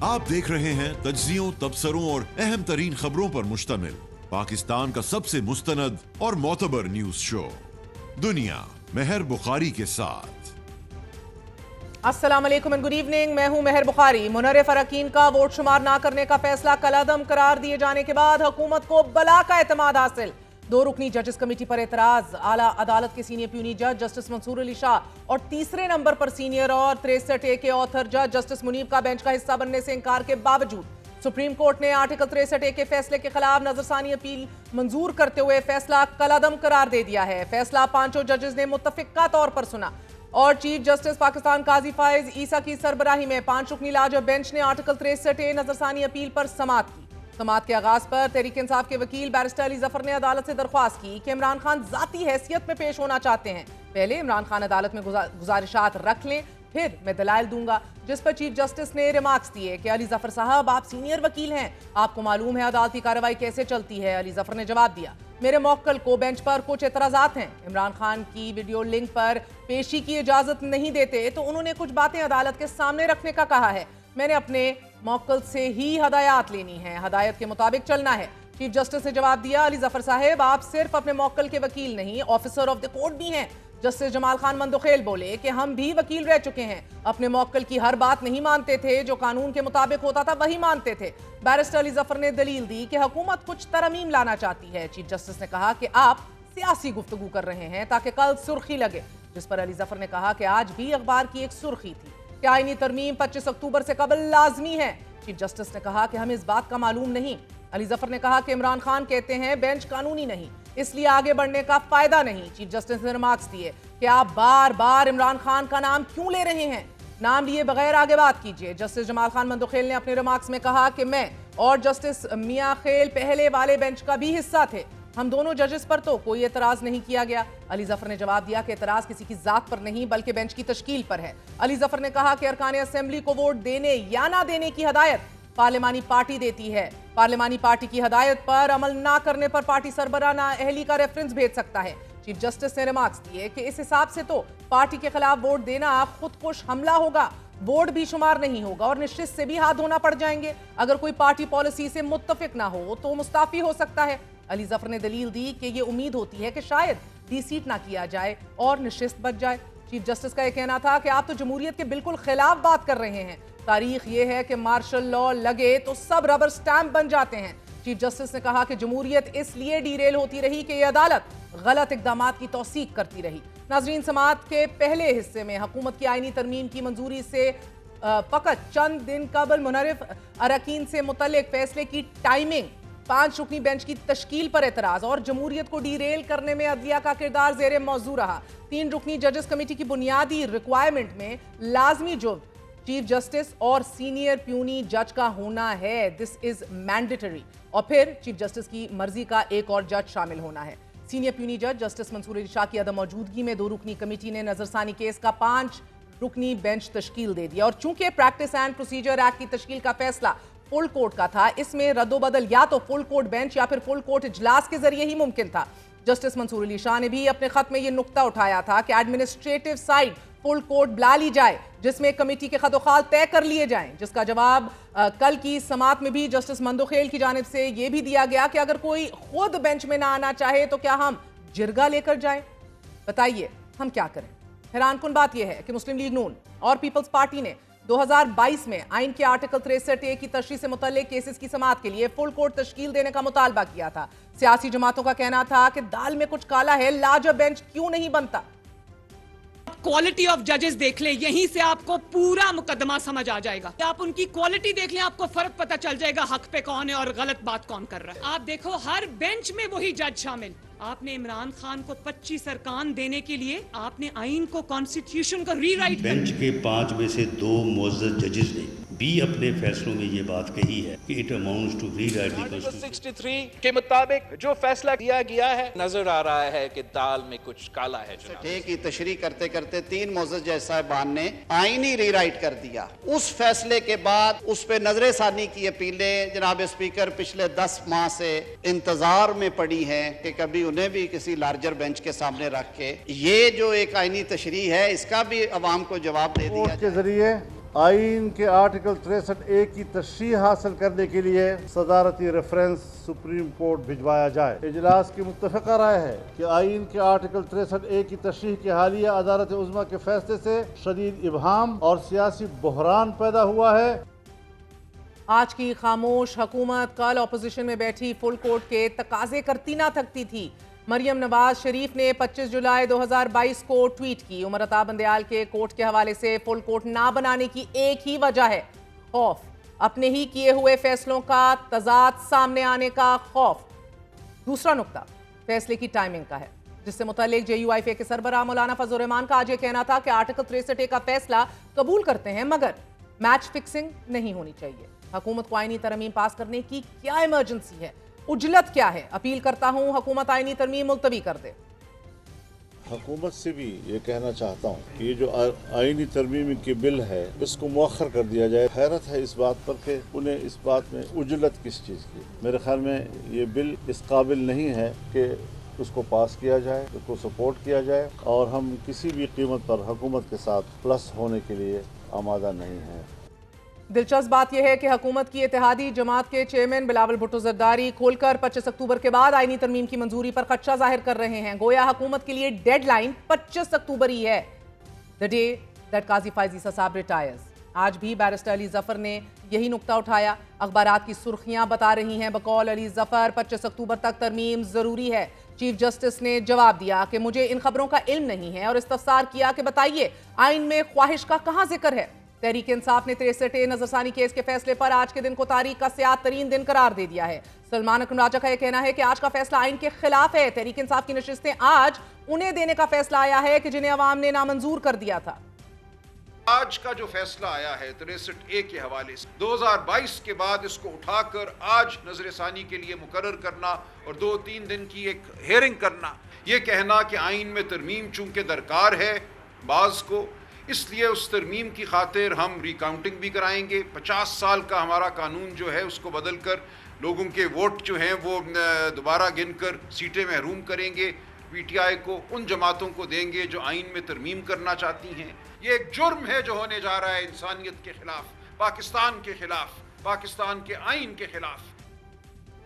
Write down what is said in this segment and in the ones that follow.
आप देख रहे हैं तज्जियों, तबसरों और अहम तरीन खबरों पर मुश्तमिल पाकिस्तान का सबसे मुस्तनद और मोतबर न्यूज शो दुनिया मेहर बुखारी के साथ। अस्सलाम वालेकुम एंड गुड इवनिंग। मैं हूं मेहर बुखारी। मुनर्रिफ अरकान का वोट शुमार ना करने का फैसला कलअदम करार दिए जाने के बाद हुकूमत को बला का एतमाद हासिल। 2 रुकनी जजेस कमेटी पर एतराज। आला अदालत के सीनियर प्यूनी जज जस्टिस मंसूर अली शाह और तीसरे नंबर पर सीनियर और 63A के ऑथर जज जस्टिस मुनीब का बेंच का हिस्सा बनने से इंकार के बावजूद सुप्रीम कोर्ट ने आर्टिकल 63A के फैसले के खिलाफ नजरसानी अपील मंजूर करते हुए फैसला कलअदम करार दे दिया है। फैसला 5 जजेस ने मुत्तफिका तौर पर सुना और चीफ जस्टिस पाकिस्तान काजी फाइज ईसा की सरबराही में 5 रुकनी लाजब बेंच ने आर्टिकल 63A नजरसानी अपील पर समाअत की। समाअत के आगाज पर तहरीक इंसाफ के वकील बैरिस्टर अली जफर ने अदालत से दरख्वास्त की कि इमरान खान जाती हैसियत में पेश होना चाहते हैं। पहले इमरान खान अदालत में गुजारिशात रख लें, फिर मैं दलाइल दूंगा। जिस पर चीफ जस्टिस ने रिमार्क्स दिए कि अली जफर साहब, आप सीनियर वकील हैं, आपको मालूम है अदालती कार्रवाई कैसे चलती है। अली जफर ने जवाब दिया, मेरे मौक्कल को बेंच पर कुछ एतराजात हैं। इमरान खान की वीडियो लिंक पर पेशी की इजाजत नहीं देते तो उन्होंने कुछ बातें अदालत के सामने रखने का कहा है। मैंने अपने मौक्कल से ही हदायत लेनी है, हदायत के मुताबिक चलना है। चीफ जस्टिस ने जवाब दिया, अली जफर साहब, आप सिर्फ अपने मौक्कल के वकील नहीं, ऑफिसर ऑफ द कोर्ट भी हैं। जस्टिस जमाल खान मंदुखेल बोले कि हम भी वकील रह चुके हैं, अपने मौक्कल की हर बात नहीं मानते थे, जो कानून के मुताबिक होता था वही मानते थे। बैरिस्टर अली जफर ने दलील दी कि हुकूमत कुछ तरमीम लाना चाहती है। चीफ जस्टिस ने कहा कि आप सियासी गुफ्तगू कर रहे हैं ताकि कल सुर्खी लगे, जिस पर अली जफर ने कहा कि आज भी अखबार की एक सुर्खी थी कि आईनी तरमीम 25 अक्टूबर से कबल लाजमी है। चीफ जस्टिस ने कहा कि हमें इस बात का मालूम नहीं। अली जफर ने कहा कि इमरान खान कहते हैं बेंच कानूनी नहीं, इसलिए आगे बढ़ने का फायदा नहीं। चीफ जस्टिस ने रिमार्क्स दिए कि आप बार बार इमरान खान का नाम क्यों ले रहे हैं, नाम लिए बगैर आगे बात कीजिए। जस्टिस जमाल खान मंदुखेल ने अपने रिमार्क्स में कहा कि मैं और जस्टिस मियां खेल पहले वाले बेंच का भी हिस्सा थे, हम दोनों जजेस पर तो कोई एतराज नहीं किया गया। अली जफर ने जवाब दिया कि एतराज किसी की जात पर नहीं बल्कि बेंच की तश्कील पर है। अली जफर ने कहा कि अरकान असेंबली को वोट देने या ना देने की हदायत पार्लिमानी पार्टी देती है। पार्लिमानी पार्टी की हदायत पर अमल ना करने पर पार्टी सरबराह ना अहली का रेफरेंस भेज सकता है। चीफ जस्टिस ने रिमार्क्स दिए कि इस हिसाब से तो पार्टी के खिलाफ वोट देना खुदकुश हमला होगा, वोट भी शुमार नहीं होगा और निश्चित से भी हाथ धोना पड़ जाएंगे। अगर कोई पार्टी पॉलिसी से मुत्तफिक ना हो तो मुस्ताफी हो सकता है। अली जफर ने दलील दी कि ये उम्मीद होती है कि शायद डिसीट ना किया जाए और निश्चित बच जाए। चीफ जस्टिस का यह कहना था कि आप तो जमहूरियत के बिल्कुल खिलाफ बात कर रहे हैं। तारीख ये है कि मार्शल लॉ लगे तो सब रबर स्टैंप बन जाते हैं। चीफ जस्टिस ने कहा कि जमहूरियत इसलिए डीरेल होती रही कि यह अदालत गलत इकदामात की तौसीक करती रही। नाजरीन, समाअत के पहले हिस्से में हुकूमत की आईनी तरमीम की मंजूरी से फकत चंद दिन कबल मुनर्रिफ अरकान से मुतल्लिक फैसले की टाइमिंग, 5 रुकनी बेंच की तश्कील पर एतराज और जमहूरियत को डीरेल करने में अदलिया का किरदार जेर मौजू रहा। 3 रुकनी जजेस कमेटी की बुनियादी रिक्वायरमेंट में लाजमी जुर्म चीफ जस्टिस और सीनियर प्यूनी जज का होना है, दिस इज मैंडेटरी, और फिर चीफ जस्टिस की मर्जी का एक और जज शामिल होना है। सीनियर प्यूनी जज जस्टिस मंसूर अली शाह की अदम मौजूदगी में 2 रुकनी कमेटी ने नजरसानी केस का 5 रुकनी बेंच तश्कील दे दिया और चूंकि प्रैक्टिस एंड प्रोसीजर एक्ट की तश्कील का फैसला फुल कोर्ट का था, इसमें रद्दोबदल या तो फुल कोर्ट बेंच या फिर फुल कोर्ट इजलास के जरिए ही मुमकिन था। जस्टिस मंसूर अली शाह ने भी अपने खत में यह नुक्ता उठाया था कि एडमिनिस्ट्रेटिव साइड फुल कोर्ट बुला ली जाए, जिसमें कमेटी के खतोखाल तय कर लिए जाएं, जिसका जवाब कल की समाअत में भी जस्टिस मंदुखेल की जानिब से यह भी दिया गया कि अगर कोई खुद बेंच में ना आना चाहे तो क्या हम जिरगा लेकर जाएं? बताइए हम क्या करें। हैरानकुन बात यह है कि मुस्लिम लीग नून और पीपल्स पार्टी ने 2022 में आइन के आर्टिकल 63A की तशरीह से मुतल्लिक केसेस की समाअत के लिए फुल कोर्ट तश्कील देने का मुतालबा किया था। सियासी जमातों का कहना था कि दाल में कुछ काला है, लाजब बेंच क्यों नहीं बनता। क्वालिटी ऑफ जजेस देख ले, यहीं से आपको पूरा मुकदमा समझ आ जाएगा। आप उनकी क्वालिटी देख लें, आपको फर्क पता चल जाएगा हक पे कौन है और गलत बात कौन कर रहा है। आप देखो हर बेंच में वही जज शामिल। आपने इमरान खान को 25 अरकान देने के लिए आपने आइन को, कॉन्स्टिट्यूशन को रीराइट बेंच के 5 में से 2 मुअज़्ज़ज़ जजेस ने भी अपने फैसलों में ये बात कही है कि it amounts to rewrite the constitution. 63 के मुताबिक जो फैसला दिया गया है, नजर आ रहा है कि दाल में कुछ काला है। की तशरीह करते करते 3 मुअज़्ज़ज़ जज साहिबान ने आईनी रीराइट कर दिया। उस फैसले के बाद उस पे नजर सानी की अपीलें जनाब स्पीकर पिछले 10 माह से इंतजार में पड़ी हैं कि कभी उन्हें भी किसी लार्जर बेंच के सामने रख के ये जो एक आईनी तशरीह है इसका भी अवाम को जवाब दे दिया के जरिए आइन के आर्टिकल 63A की तशरीह हासिल करने के लिए सदारती रेफरेंस सुप्रीम कोर्ट भिजवाया जाए। इजलास की मुत्तफ़क़ा राय है कि आइन के आर्टिकल 63A की तशरीह के हालिया अदालत उज़्मा के फैसले से शदीद इब्हाम और सियासी बहरान पैदा हुआ है। आज की खामोश हुकूमत कल अपोजिशन में बैठी फुल कोर्ट के तकाजे करती ना थकती थी। मरियम नवाज शरीफ ने 25 जुलाई 2022 को ट्वीट की। उमर अता बंदयाल के कोर्ट के हवाले से फुल कोर्ट ना बनाने की एक ही वजह है, खौफ, अपने ही किए हुए फैसलों का तजाद सामने आने का खौफ। दूसरा नुक्ता फैसले की टाइमिंग का है, जिससे मुतालिक JUIFA के सरबराह मौलाना फजल रहमान का आज ये कहना था कि आर्टिकल 63A का फैसला कबूल करते हैं मगर मैच फिक्सिंग नहीं होनी चाहिए। हुकूमत को आईनी तरमीम पास करने की क्या इमरजेंसी है, उजलत क्या है? अपील करता हूं हुकूमत आईनी तरमीम मुलतवी कर दे। हुकूमत से भी ये कहना चाहता हूँ कि ये जो आईनी तरमीम की बिल है इसको मुअख्खर कर दिया जाए। हैरत है इस बात पर कि उन्हें इस बात में उजलत किस चीज़ की। मेरे ख्याल में ये बिल इस काबिल नहीं है कि उसको पास किया जाए, उसको सपोर्ट किया जाए, और हम किसी भी कीमत पर हुकूमत के साथ प्लस होने के लिए आमादा नहीं हैं। दिलचस्प बात यह है कि हुकूमत की इत्तेहादी जमात के चेयरमैन बिलावल भुट्टो जरदारी खोलकर 25 अक्टूबर के बाद आईनी तरमीम की मंजूरी पर खदशा जाहिर कर रहे हैं। गोया हुकूमत के लिए डेडलाइन 25 अक्टूबर ही है, द डे दैट काजी फैज़ ईसा साहब रिटायर्स। आज भी बैरिस्टर अली जफर ने यही नुक्ता उठाया। अखबारात की सुर्खियां बता रही हैं बकौल अली जफर 25 अक्टूबर तक तरमीम जरूरी है। चीफ जस्टिस ने जवाब दिया कि मुझे इन खबरों का इल्म नहीं है और इस्तफसार किया कि बताइए आइन में ख्वाहिश का कहां जिक्र है। तहरीक इंसाफ ने 63A नजरसानी केस के फैसले पर आज के दिन को तारीख का सियाह तरीन दिन करार दे दिया है। सलमान अकरम राजा का यह कहना है कि आज का फैसला आइन के खिलाफ है। तहरीक इंसाफ की नशिस्तें आज उन्हें देने का फैसला आया है कि जिन्हें अवाम ने नामंजूर कर दिया था। आज का जो फैसला आया है 63A के हवाले से 2022 के बाद इसको उठाकर आज नजरसानी के लिए मुकर्रर करना और 2-3 दिन की एक हेयरिंग करना, ये कहना कि आइन में तरमीम चूंकि दरकार है बाज को, इसलिए उस तरमीम की खातिर हम रिकाउंटिंग भी कराएंगे। 50 साल का हमारा कानून जो है उसको बदल कर लोगों के वोट जो हैं वो दोबारा गिनकर सीटें महरूम करेंगे। PTI को उन जमातों को देंगे जो आइन में तरमीम करना चाहती हैं। ये एक जुर्म है जो होने जा रहा है इंसानियत के खिलाफ, पाकिस्तान के खिलाफ, पाकिस्तान के आइन के खिलाफ।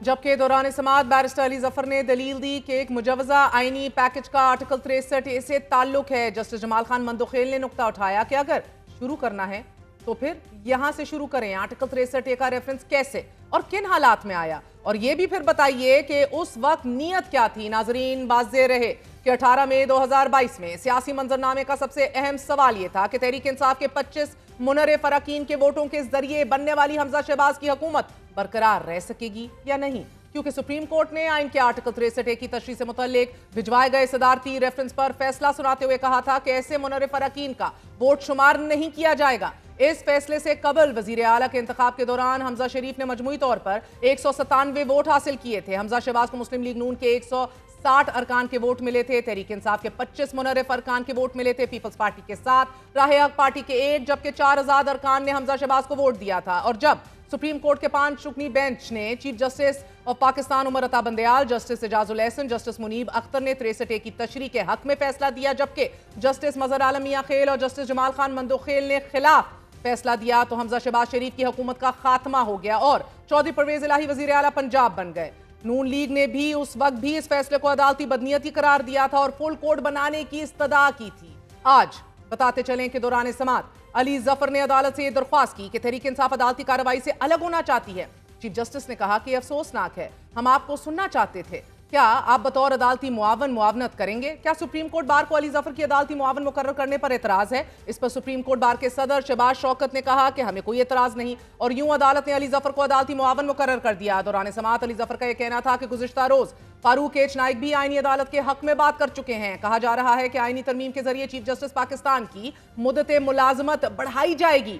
जबकि दौरान समाअत बैरिस्टर अली जफर ने दलील दी कि एक मुजवजा आईनी पैकेज का आर्टिकल 63A से ताल्लुक है। जस्टिस जमाल खान मंदोखेल ने नुक्ता उठाया कि अगर शुरू करना है तो फिर यहां से शुरू करें। आर्टिकल 63A का रेफरेंस कैसे और किन हालात में आया, और ये भी फिर बताइए कि उस वक्त नीयत क्या थी। नाजरीन, वाज़ेह रहे कि 18 मई 2022 में सियासी मंजरनामे का सबसे अहम सवाल यह था कि तहरीक इंसाफ के 25 मुनर्रिफ अरकान के वोटों के जरिए बनने वाली हमजा शहबाज की हुकूमत बरकरार रह सकेगी या नहीं, क्योंकि सुप्रीम कोर्ट ने आइन के आर्टिकल 63A की तशरीह से मुतल्लिक भिजवाए गए सदारती रेफरेंस पर फैसला सुनाते हुए कहा था कि ऐसे मुनर्रिफ अरकान का वोट शुमार नहीं किया जाएगा। इस फैसले से कबल वजीर आला के इंतखाब के दौरान हमजा शरीफ ने मजमूई तौर पर 197 वोट हासिल किए थे। हमजा शहबाज को मुस्लिम लीग नून के 160 अरकान के वोट मिले थे। तहरीक इंसाफ के 25 मुनर्रिफ अरकान के वोट मिले थे। पीपल्स पार्टी के 7, राहे हक पार्टी के 1, जबकि 4 आजाद अरकान ने हमजा शहबाज को वोट दिया था। और जब सुप्रीम कोर्ट के 5 रुकनी बेंच ने chief justice of Pakistan Umar Ata Bandial, justice Ijazul Ahsan, justice Munib Akhtar ने 63A की तशरीह के हक में फैसला दिया, जबकि जस्टिस मजहर आलम मियां खेल और जस्टिस जमाल खान मंदोखेल ने खिलाफ फैसला दिया, तो हमजा शहबाज शरीफ की हुकूमत का खात्मा हो गया और चौधरी परवेज इलाही वजीर आला पंजाब बन गए। नून लीग ने भी उस वक्त भी इस फैसले को अदालती बदनीयती करार दिया था और फुल कोर्ट बनाने की इस्तदा की थी। आज बताते चलें कि दौरान समाअत अली जफर ने अदालत से यह दरख्वास्त की कि तहरीक इंसाफ अदालती कार्रवाई से अलग होना चाहती है। चीफ जस्टिस ने कहा कि अफसोसनाक है, हम आपको सुनना चाहते थे, क्या आप बतौर अदालती मुआवन मुआवनत करेंगे? क्या सुप्रीम कोर्ट बार को अली जफर की अदालती मुआवन मुकर्रर करने पर एतराज है? इस पर सुप्रीम कोर्ट बार के सदर शहबाज शौकत ने कहा कि हमें कोई एतराज नहीं, और यूं अदालत ने अली जफर को अदालती मुआवन मुकर्रर कर दिया। दौरान समाअत अली जफर का यह कहना था कि गुज़िश्ता रोज फारूक एच नाइक भी आईनी अदालत के हक में बात कर चुके हैं। कहा जा रहा है कि आईनी तरमीम के जरिए चीफ जस्टिस पाकिस्तान की मुद्दत मुलाजमत बढ़ाई जाएगी।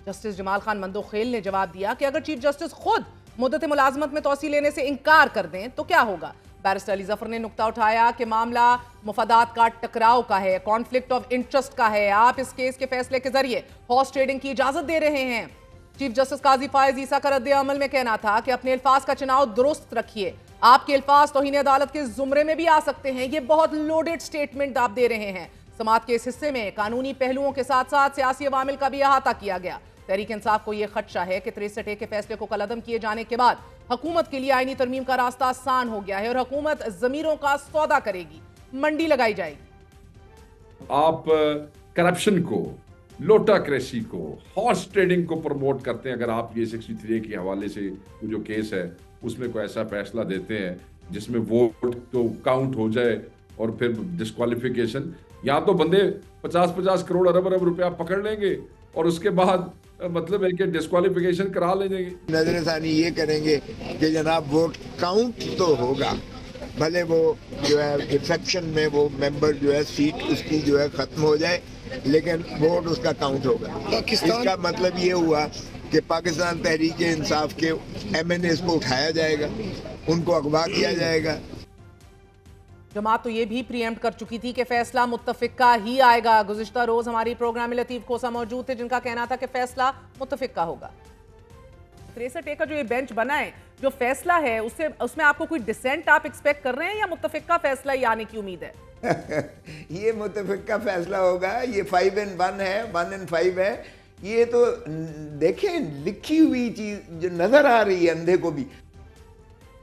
जस्टिस जमाल खान मंदोखेल ने जवाब दिया कि अगर चीफ जस्टिस खुद मुद्दत मुलाजमत में तोसी लेने से इनकार कर दें तो क्या होगा। बैरिस्टर अली जफर ने नुक्ता उठाया कि मामला मुफादात का टकराव का है, कॉन्फ्लिक्ट ऑफ इंटरेस्ट का है। आप इस केस के फैसले के जरिए हॉर्स ट्रेडिंग की इजाजत दे रहे हैं। चीफ जस्टिस काजी फैज ईसा का रद्द अमल में कहना था कि अपने अल्फाज का चुनाव दुरुस्त रखिए, आपके अल्फाज तौहीन अदालत के जुमरे में भी आ सकते हैं। ये बहुत लोडेड स्टेटमेंट आप दे रहे हैं। समाअत के इस हिस्से में कानूनी पहलुओं के साथ साथ सियासी अवामिल का भी अहाता किया गया। तहरीक इंसाफ को यह खदशा है कि 63A के फैसले को कलअदम किए जाने के बाद हुकूमत के लिए आईनी तरमीम का रास्ता आसान हो गया है और हुकूमत ज़मीरों का सौदा करेगी, मंडी लगाई जाएगी। आप करप्शन को, लोटाक्रेसी को, हॉर्स ट्रेडिंग को प्रमोट करते हैं। अगर आप ये 63A के हवाले से जो केस है उसमें कोई ऐसा फैसला देते हैं जिसमें वोट तो काउंट हो जाए और फिर डिस्क्वालिफिकेशन, या तो बंदे 50-50 करोड़ अरब रुपया पकड़ लेंगे और उसके बाद मतलब है कि डिस्क्वालिफिकेशन करा लेंगे। नजरसानी ये करेंगे कि जनाब वोट काउंट तो होगा, भले वो जो है रिसेप्शन में वो मेंबर जो है सीट उसकी जो है खत्म हो जाए, लेकिन वोट उसका काउंट होगा। इसका मतलब ये हुआ कि पाकिस्तान तहरीक इंसाफ के MNAs को उठाया जाएगा, उनको अगवा किया जाएगा। जमात तो ये भी प्रीएम्प्ट कर चुकी थी कि फैसला मुत्तफिका ही आएगा। गुज़िश्ता रोज हमारी प्रोग्राम में लतीफ खोसा मौजूद थे जिनका कहना था कि फैसला मुत्तफिका होगा। 63A का जो ये बेंच बना है, जो फैसला है उसमें आपको कोई डिसेंट आप एक्सपेक्ट कर रहे हैं या मुत्तफिका फैसला ही आने की उम्मीद है? ये मुत्तफिका फैसला होगा। ये 5-1 है, 1-5 है। ये तो देखें लिखी हुई चीज जो नजर आ रही है अंधे को भी।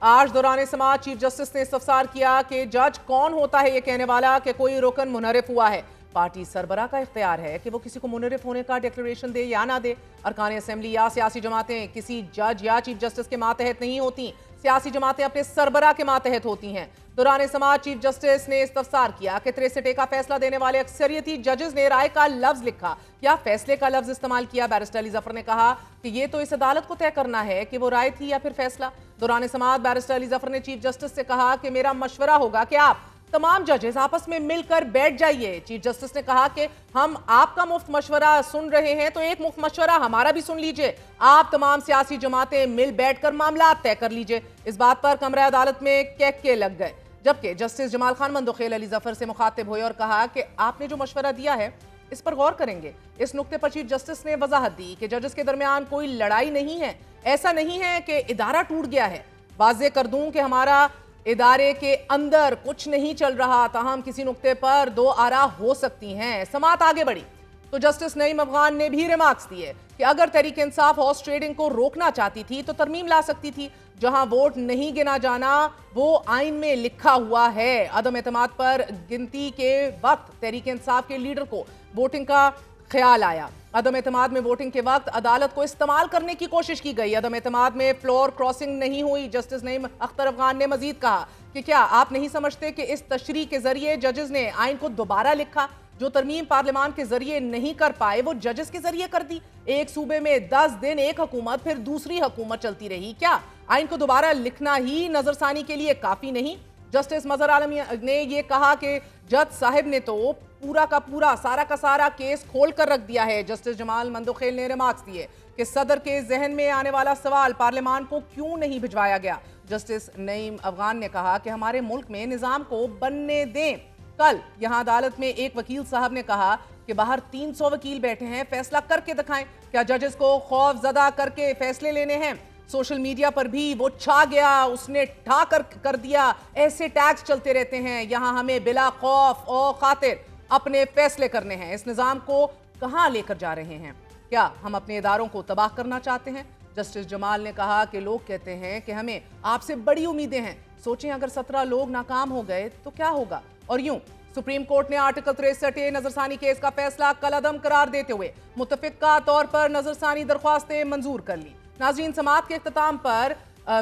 आज दौरान समाअत चीफ जस्टिस ने इस्तफसार किया कि जज कौन होता है ये कहने वाला कि कोई रुकन मुनहरिफ हुआ है। पार्टी सरबराह का इख्तियार है कि वो किसी को मुनहरिफ होने का डिक्लेरेशन दे या ना दे। अरकान असेंबली या सियासी जमातें किसी जज या चीफ जस्टिस के मातहत नहीं होती, सियासी जमातें अपने सरबराह के मातहत होती हैं। दौरान समाअत चीफ जस्टिस ने इस्तफसार किया कि 63A का फैसला देने वाले अक्सरियती जजेस ने राय का लफ्ज लिखा या फैसले का लफ्ज इस्तेमाल किया। बैरिस्टर अली जफर ने कहा कि ये तो इस अदालत को तय करना है कि वो राय थी या फिर फैसला। दौरान समाअत बैरिस्टर अली जफर ने चीफ जस्टिस से कहा कि मेरा मशवरा होगा कि आप तमाम जजेस आपस में मिलकर बैठ जाइए। चीफ जस्टिस ने कहा कि हम आपका मुफ्त मशवरा सुन रहे हैं तो एक मुफ्त मशवरा हमारा भी सुन लीजिए। आप तमाम सियासी जमातें मिल बैठकर मामला तय कर लीजिए। इस बात पर कमरा अदालत में कैके लग गए, जबकि जस्टिस जमाल खान मंदोखेल अली जफर से मुखातिब हुए और कहा कि आपने जो मशवरा दिया है इस पर गौर करेंगे। इस नुक्ते पर चीफ जस्टिस ने वजाहत दी कि जजेस के दरमियान कोई लड़ाई नहीं है, ऐसा नहीं है कि इदारा टूट गया है। वाज़ेह कर दूं कि हमारा इदारे के अंदर कुछ नहीं चल रहा, ताहम किसी नुक्ते पर दो आरा हो सकती हैं। समाअत आगे बढ़ी तो जस्टिस नईम अफगान ने भी रिमार्क्स दिए कि अगर तहरीक इंसाफ हॉर्स ट्रेडिंग को रोकना चाहती थी तो तरमीम ला सकती थी। जहां वोट नहीं गिना जाना वो आइन में लिखा हुआ है। अदम एतमाद पर गिनती के वक्त तहरीक इंसाफ के लीडर को वोटिंग का ख्याल आया। अदम एतमाद में वोटिंग के वक्त अदालत को इस्तेमाल करने की कोशिश की गई। अदम एतमाद में फ्लोर क्रॉसिंग नहीं हुई। जस्टिस नईम अख्तर अफगान ने मजीद कहा कि क्या आप नहीं समझते कि इस तशरीह के जरिए जजेस ने आइन को दोबारा लिखा? जो तरमीम पार्लियामान के जरिए नहीं कर पाए वो जजेस के जरिए कर दी। एक सूबे में 10 दिन एक हुकूमत फिर दूसरी हुकूमत चलती रही। क्या आइन को दोबारा लिखना ही नजरसानी के लिए काफी नहीं? जस्टिस मजहर आलम ने यह कहा कि जज साहिब ने तो पूरा का पूरा सारा का सारा केस खोल कर रख दिया है। जस्टिस जमाल मंदोखेल ने रिमार्क्स दिए कि सदर के जहन में आने वाला सवाल पार्लियामान को क्यों नहीं भिजवाया गया। जस्टिस नईम अफगान ने कहा कि हमारे मुल्क में निजाम को बनने दें। कल यहां अदालत में एक वकील साहब ने कहा कि बाहर 300 वकील बैठे हैं, फैसला करके दिखाएं। क्या जजेस को खौफ ज़दा करके फैसले लेने हैं? सोशल मीडिया पर भी वो छा गया, उसने ठा कर दिया, ऐसे टैग्स चलते रहते हैं। यहां हमें बिला खौफ और खातिर अपने फैसले करने हैं। इस निज़ाम को कहां लेकर जा रहे हैं? क्या हम अपने इदारों को तबाह करना चाहते हैं? जस्टिस जमाल ने कहा कि लोग कहते हैं कि हमें आपसे बड़ी उम्मीदें हैं। सोचें अगर 17 लोग नाकाम हो गए तो क्या होगा? और यूं सुप्रीम कोर्ट ने आर्टिकल 63A नजरसानी केस का फैसला कलअदम करार देते हुए मुत्तफिका तौर पर नजरसानी दरख्वास्तें मंजूर कर ली। नाज़रीन, समाअत के इख्तिताम पर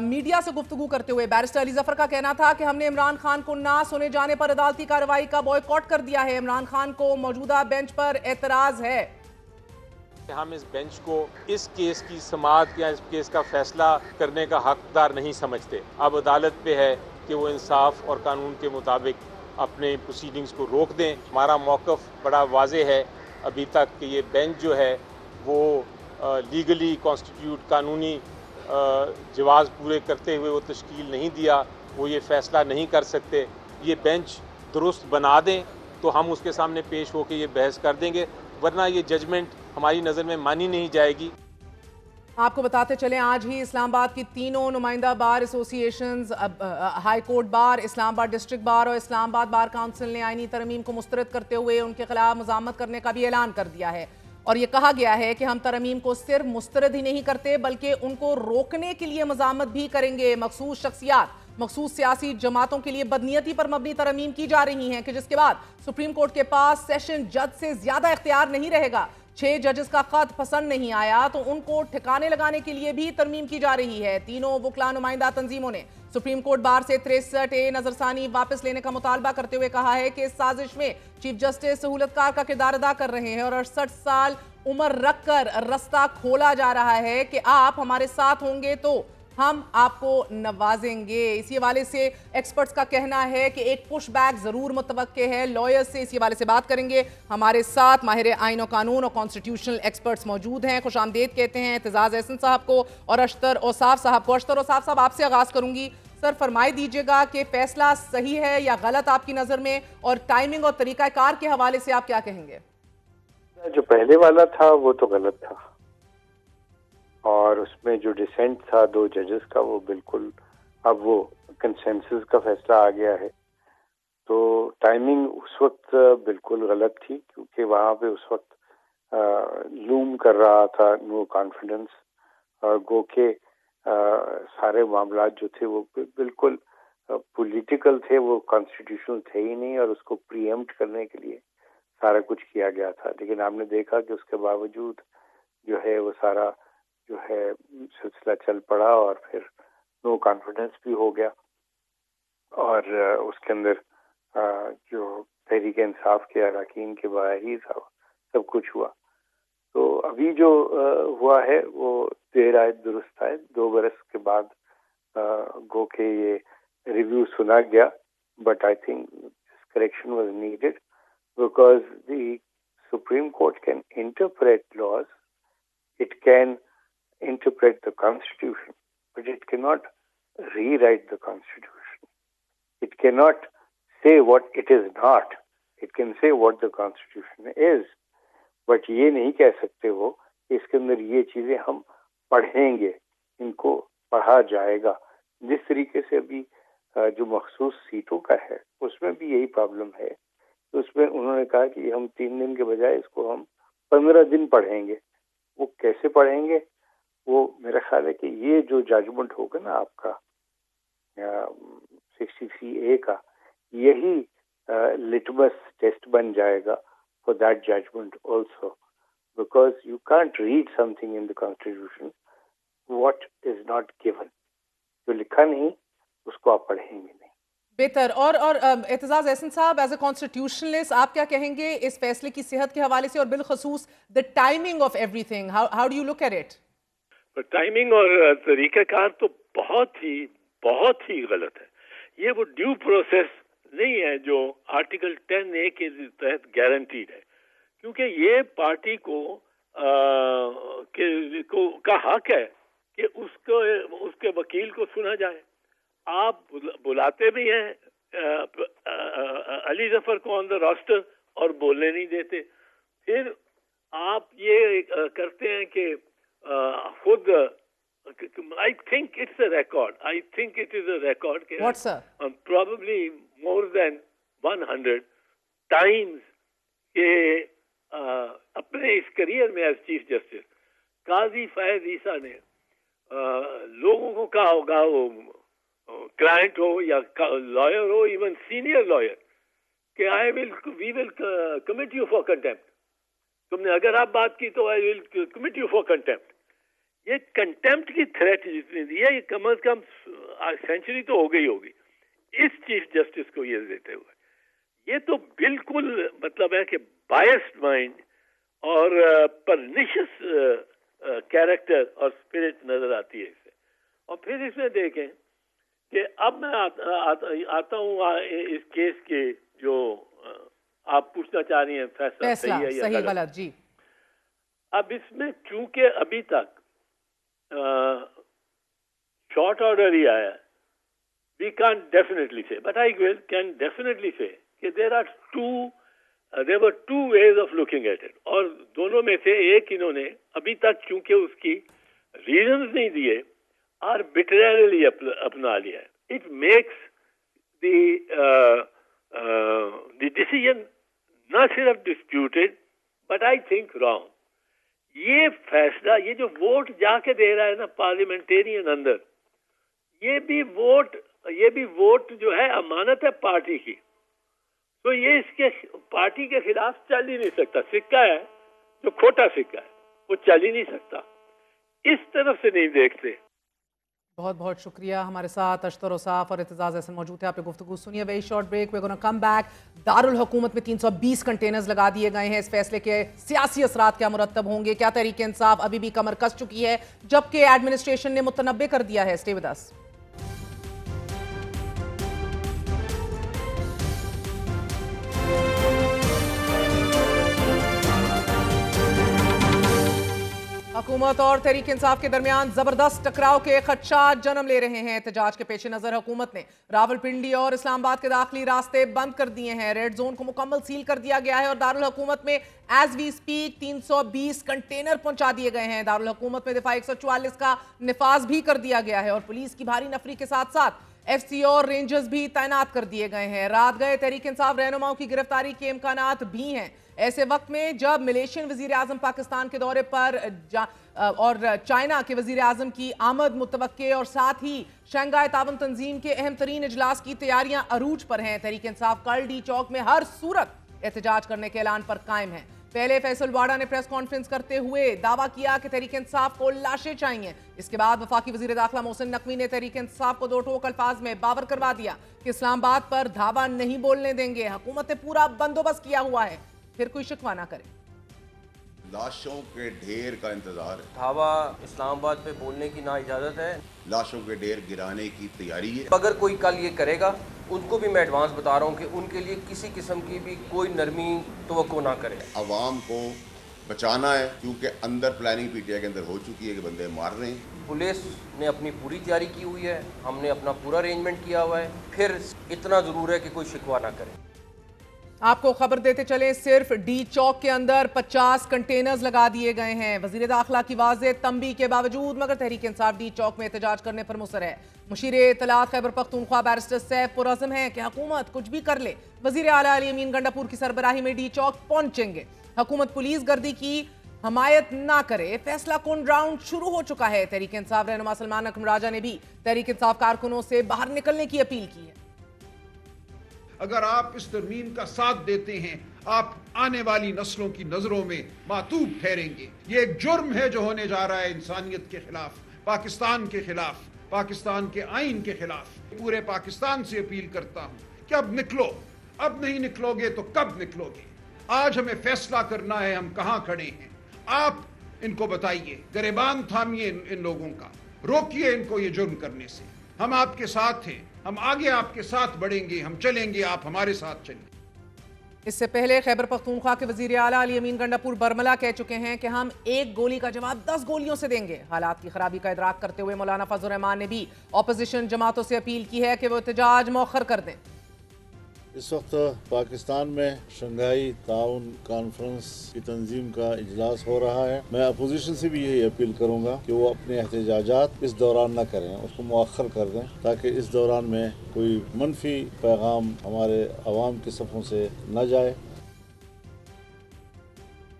मीडिया से गुफ्तगू करते हुए बैरिस्टर अली जफर का कहना था कि हमने इमरान खान को ना सुने जाने पर अदालती कार्रवाई का बॉयकॉट कर दिया है। इमरान खान को मौजूदा बेंच पर एतराज है। हम इस बेंच को इस केस की समाअत या इस केस का फैसला करने का हकदार नहीं समझते। अब अदालत पे है कि वो इंसाफ और कानून के मुताबिक अपने प्रोसीडिंग्स को रोक दें। हमारा मौक़िफ़ बड़ा वाज़ेह है अभी तक कि ये बेंच जो है वो लीगली कॉन्स्टिट्यूट कानूनी जवाज़ पूरे करते हुए वो तश्कील नहीं दिया, वो ये फ़ैसला नहीं कर सकते। ये बेंच दुरुस्त बना दें तो हम उसके सामने पेश होकर ये बहस कर देंगे, वरना ये जजमेंट हमारी नज़र में मानी नहीं जाएगी। آپ کو بتاتے چلیں آج ہی اسلام آباد کی تینوں نمائندہ بار ایسوسی ایشنز، ہائی کورٹ بار، اسلام آباد ڈسٹرکٹ بار اور اسلام آباد بار کونسل نے آئینی ترمیم کو مسترد کرتے ہوئے ان کے خلاف مذمت کرنے کا بھی اعلان کر دیا ہے، اور یہ کہا گیا ہے کہ ہم ترمیم کو صرف مسترد ہی نہیں کرتے بلکہ ان کو روکنے کے لیے مذمت بھی کریں گے۔ مخصوص شخصیات، مخصوص سیاسی جماعتوں کے لیے بدنیتی پر مبنی ترمیم کی جا رہی ہیں کہ جس کے بعد سپریم کورٹ کے پاس سیشن جج سے زیادہ اختیار نہیں رہے گا۔ 6 ججز کا خط پسند نہیں آیا تو ان کو ٹھکانے لگانے کے لیے بھی ترمیم کی جا رہی ہے۔ تینوں وکلا نمائندہ تنظیموں نے سپریم کورٹ بار سے 63A نظرثانی واپس لینے کا مطالبہ کرتے ہوئے کہا ہے کہ اس سازش میں چیف جسٹس سہولت کار کا کردار ادا کر رہے ہیں اور 68 سال عمر رکھ کر رستہ کھولا جا رہا ہے کہ آپ ہمارے ساتھ ہوں گے تو ہم آپ کو نوازیں گے۔ اسی حوالے سے ایکسپرٹس کا کہنا ہے کہ ایک پش بیک ضرور متوقع ہے۔ لائرز سے اسی حوالے سے بات کریں گے، ہمارے ساتھ ماہر آئین و قانون اور کانسٹیٹیوشنل ایکسپرٹس موجود ہیں۔ خوش آمدید کہتے ہیں اعتزاز احسن صاحب کو اور اشتر اوصاف صاحب کو۔ اشتر اوصاف صاحب، آپ سے آغاز کروں گی۔ سر، فرمائی دیجیے گا کہ فیصلہ صحیح ہے یا غلط آپ کی نظر میں، اور ٹائمنگ اور طریقہ کار کے حوالے سے آپ کیا کہیں گے؟ جو پہلے والا تھا وہ تو غلط تھا، اور اس میں جو ڈیسینٹ تھا 2 ججز کا وہ بالکل اب وہ کنسنسس کا فیصلہ آ گیا ہے۔ تو ٹائمنگ اس وقت بالکل غلط تھی کیونکہ وہاں پہ اس وقت لوم کر رہا تھا نو کانفیڈنس، اور گو کہ سارے معاملات جو تھے وہ بالکل پولیٹیکل تھے، وہ کانسٹیٹیوشنل تھے ہی نہیں، اور اس کو پری ایمپٹ کرنے کے لیے سارا کچھ کیا گیا تھا۔ لیکن آپ نے دیکھا کہ اس کے باوجود جو ہے وہ سارا جو ہے سلسلہ چل پڑا، اور پھر نو کانفیڈنس بھی ہو گیا، اور اس کے اندر جو تحریک انصاف کے اراکین کے باہر ہی سب کچھ ہوا۔ تو ابھی جو ہوا ہے وہ دیر آئے درست آئے، 2 برس کے بعد گو کہ یہ ریویو سنا گیا، but I think correction was needed because the supreme court can interpret laws, it can interpret the constitution, but it cannot rewrite the constitution. It cannot say what it is not. It can say what the constitution is, but یہ نہیں کہہ سکتے وہ کہ اس کے اندر یہ چیزیں ہم پڑھیں گے، ان کو پڑھا جائے گا۔ جس طریقے سے ابھی جو مخصوص سیٹوں کا ہے اس میں بھی یہی پرابلم ہے، اس میں انہوں نے کہا کہ ہم 3 دن کے بجائے اس کو ہم 15 دن پڑھیں گے۔ وہ کیسے پڑھیں گے؟ وہ میرا خیال ہے کہ یہ جو ججمنٹ ہوگا نا آپ کا 63A کا، یہی لٹمس ٹیسٹ بن جائے گا for that judgment also, because you can't read something in the constitution what is not given. جو لکھا نہیں اس کو آپ پڑھیں گے نہیں۔ بہتر۔ اور اعتزاز احسن صاحب، ایز اے کانسٹیٹیوشنلسٹ آپ کیا کہیں گے اس فیصلے کی صحت کے حوالے سے، اور بالخصوص the timing of everything, how do you look at it? Timing اور طریقہ کار تو بہت ہی غلط ہے۔ یہ وہ ڈیو پروسیس نہیں ہے جو آرٹیکل 10A کے تحت گارنٹیڈ ہے، کیونکہ یہ پارٹی کو کا حق ہے کہ اس کے وکیل کو سنا جائے۔ آپ بلاتے بھی ہیں علی ظفر کو آن دا راسٹر اور بولنے نہیں دیتے، پھر آپ یہ کرتے ہیں کہ خود I think it's a record. I think it is a record. What, sir? Probably more than 100 times کہ اپنے اس کریئر میں ایز چیف جسٹس قاضی فیض عیسیٰ نے لوگوں کو کہا ہوگا، وہ کلائنٹ ہو یا لائر ہو، ایون سینئر لائر، کہ وی will commit you for contempt. تم نے اگر آپ بات کی تو آئی will commit you for contempt. یہ کنٹیمپٹ کی تھریٹ جتنی دی ہے، یہ کم از کم سینچری تو ہو گئی ہوگی اس چیف جسٹس کو یہ دیتے ہوئے۔ یہ تو بالکل مطلب ہے کہ بائسڈ مائنڈ اور پرنیشس کیریکٹر اور اسپرٹ نظر آتی ہے اس سے۔ اور پھر اس میں دیکھیں کہ اب میں آتا ہوں اس کیس کے جو آپ پوچھنا چاہ رہی ہیں فیصلہ صحیح ہے یا غلط۔ جی، اب اس میں چونکہ ابھی تک شارٹ آرڈر ہی آیا، we can't definitely say, but I can definitely say کہ there were two ways of looking at it، اور دونوں میں سے ایک انہوں نے ابھی تک چونکہ اس کی रीजंस नहीं दिए, आर्बिट्रेरली अपना लिया है. इट मेक्स द डिसीजन न सिर्फ disputed but I think wrong. ये फैसला, ये जो वोट जाके दे रहा है ना पार्लियामेंटेरियन अंदर, ये भी वोट जो है अमानत है पार्टी की, तो ये इसके पार्टी के खिलाफ चल ही नहीं सकता. सिक्का है जो खोटा सिक्का है वो चल ही नहीं सकता. इस तरफ से नहीं देखते. बहुत बहुत शुक्रिया. हमारे साथ अशतर ओसाफ और इत्तेजाज अहसन मौजूद है. आपने गुफ्तगू सुनिए. Very short break. We are gonna come back. दारुल हुकूमत में 320 कंटेनर्स लगा दिए गए हैं. इस फैसले के सियासी असरात क्या मुरतब होंगे? क्या तहरीक इंसाफ अभी भी कमर कस चुकी है जबकि एडमिनिस्ट्रेशन ने मुतनब्बे कर दिया है? स्टे विद अस. हुकूमत और तहरीक इंसाफ के दरमियान जबरदस्त टकराव के खदशात जन्म ले रहे हैं. एहतजाज के पेश नजर हुकूमत ने रावलपिंडी और इस्लामाबाद के दाखिली रास्ते बंद कर दिए हैं. रेड जोन को मुकम्मल सील कर दिया गया है और दारुल हुकूमत में एज वी स्पीक 320 कंटेनर पहुंचा दिए गए हैं. दारुल हुकूमत में दफा 144 का निफाज भी कर दिया गया है और पुलिस की भारी नफरी के साथ साथ FC और रेंजर्स भी तैनात कर दिए गए हैं. रात गए तहरीक इंसाफ रहनुमाओं की गिरफ्तारी के इम्कानात भी हैं. ऐसे वक्त में जब मलेशियन वजीर आजम पाकिस्तान के दौरे पर और चाइना के वजीर आजम की आमद मुतवक्के और साथ ही शंघाई ताउन तंजीम के अहम तरीन इजलास की तैयारियां अरूज पर हैं. तहरीक इंसाफ कल डी चौक में हर सूरत एहतजाज करने के ऐलान पर कायम है. पहले फैसल वाड़ा ने प्रेस कॉन्फ्रेंस करते हुए दावा किया कि तहरीक इंसाफ को लाशें चाहिए. इसके बाद वफाकी वजीर दाखिला मोहसिन नकवी ने तहरीक इंसाफ को दो टोक अल्फाज में बावर करवा दिया कि इस्लामाबाद पर धावा नहीं बोलने देंगे. हुकूमत ने पूरा बंदोबस्त किया हुआ है, फिर कोई शिकवा ना करे. लाशों के ढेर का इंतजार है. धावा इस्लामाबाद पे बोलने की ना इजाज़त है. लाशों के ढेर गिराने की तैयारी है. अगर कोई कल ये करेगा उनको भी मैं एडवांस बता रहा हूँ कि उनके लिए किसी किस्म की भी कोई नरमी तवक्को ना करे. अवाम को बचाना है क्योंकि अंदर प्लानिंग PTI के अंदर हो चुकी है कि बंदे मार रहे हैं. पुलिस ने अपनी पूरी तैयारी की हुई है, हमने अपना पूरा अरेंजमेंट किया हुआ है. फिर इतना ज़रूर है कि कोई शिकवा ना करे. आपको खबर देते चले, सिर्फ डी चौक के अंदर 50 कंटेनर्स लगा दिए गए हैं. वजीर दाखिला की वाज़ेह तंबी के बावजूद मगर तहरीक इंसाफ डी चौक में एहतजाज करने पर मुसर है. मुशीर इत्तलात खैबर पख्तूनख्वा बैरिस्टर सैफ पुरअज़्म है कि हुकूमत कुछ भी कर ले वजीर आला अली अमीन गंडापुर की सरबराही में डी चौक पहुंचेंगे. हुकूमत पुलिस गर्दी की हमायत ना करे. फैसला कौन राउंड शुरू हो चुका है. तहरीक इंसाफ रहनुमा सलमान अकरम राजा ने भी तहरीक इंसाफ कारकुनों से बाहर निकलने की अपील की है. अगर आप इस तरमीम का साथ देते हैं, आप आने वाली नस्लों की नजरों में मातूब ठहरेंगे. ये एक जुर्म है जो होने जा रहा है इंसानियत के खिलाफ, पाकिस्तान के खिलाफ, पाकिस्तान के आइन के खिलाफ. पूरे पाकिस्तान से अपील करता हूं कि अब निकलो. अब नहीं निकलोगे तो कब निकलोगे? आज हमें फैसला करना है हम कहां खड़े हैं. आप इनको बताइए, गरेबान थामिए इन लोगों का, रोकिए इनको ये जुर्म करने से. हम आपके साथ हैं, हम आगे आपके साथ बढ़ेंगे, हम चलेंगे, आप हमारे साथ चलेंगे. इससे पहले खैबर पख्तूनख्वा के वजीर आला अली अमीन गंडापुर बरमला कह चुके हैं कि हम एक गोली का जवाब 10 गोलियों से देंगे. हालात की खराबी का इदराक करते हुए मौलाना फजल रहमान ने भी ऑपोजिशन जमातों से अपील की है कि वो एहतजाज मौखर कर दें. इस वक्त पाकिस्तान में शंघाई ताउन कॉन्फ्रेंस की तंजीम का इजलास हो रहा है. मैं अपोजिशन से भी यही अपील करूंगा कि वो अपने एहतजाजात इस दौरान न करें, उसको मुअख्खर कर दें ताकि इस दौरान में कोई मनफी पैगाम हमारे अवाम के सफ़ों से न जाए.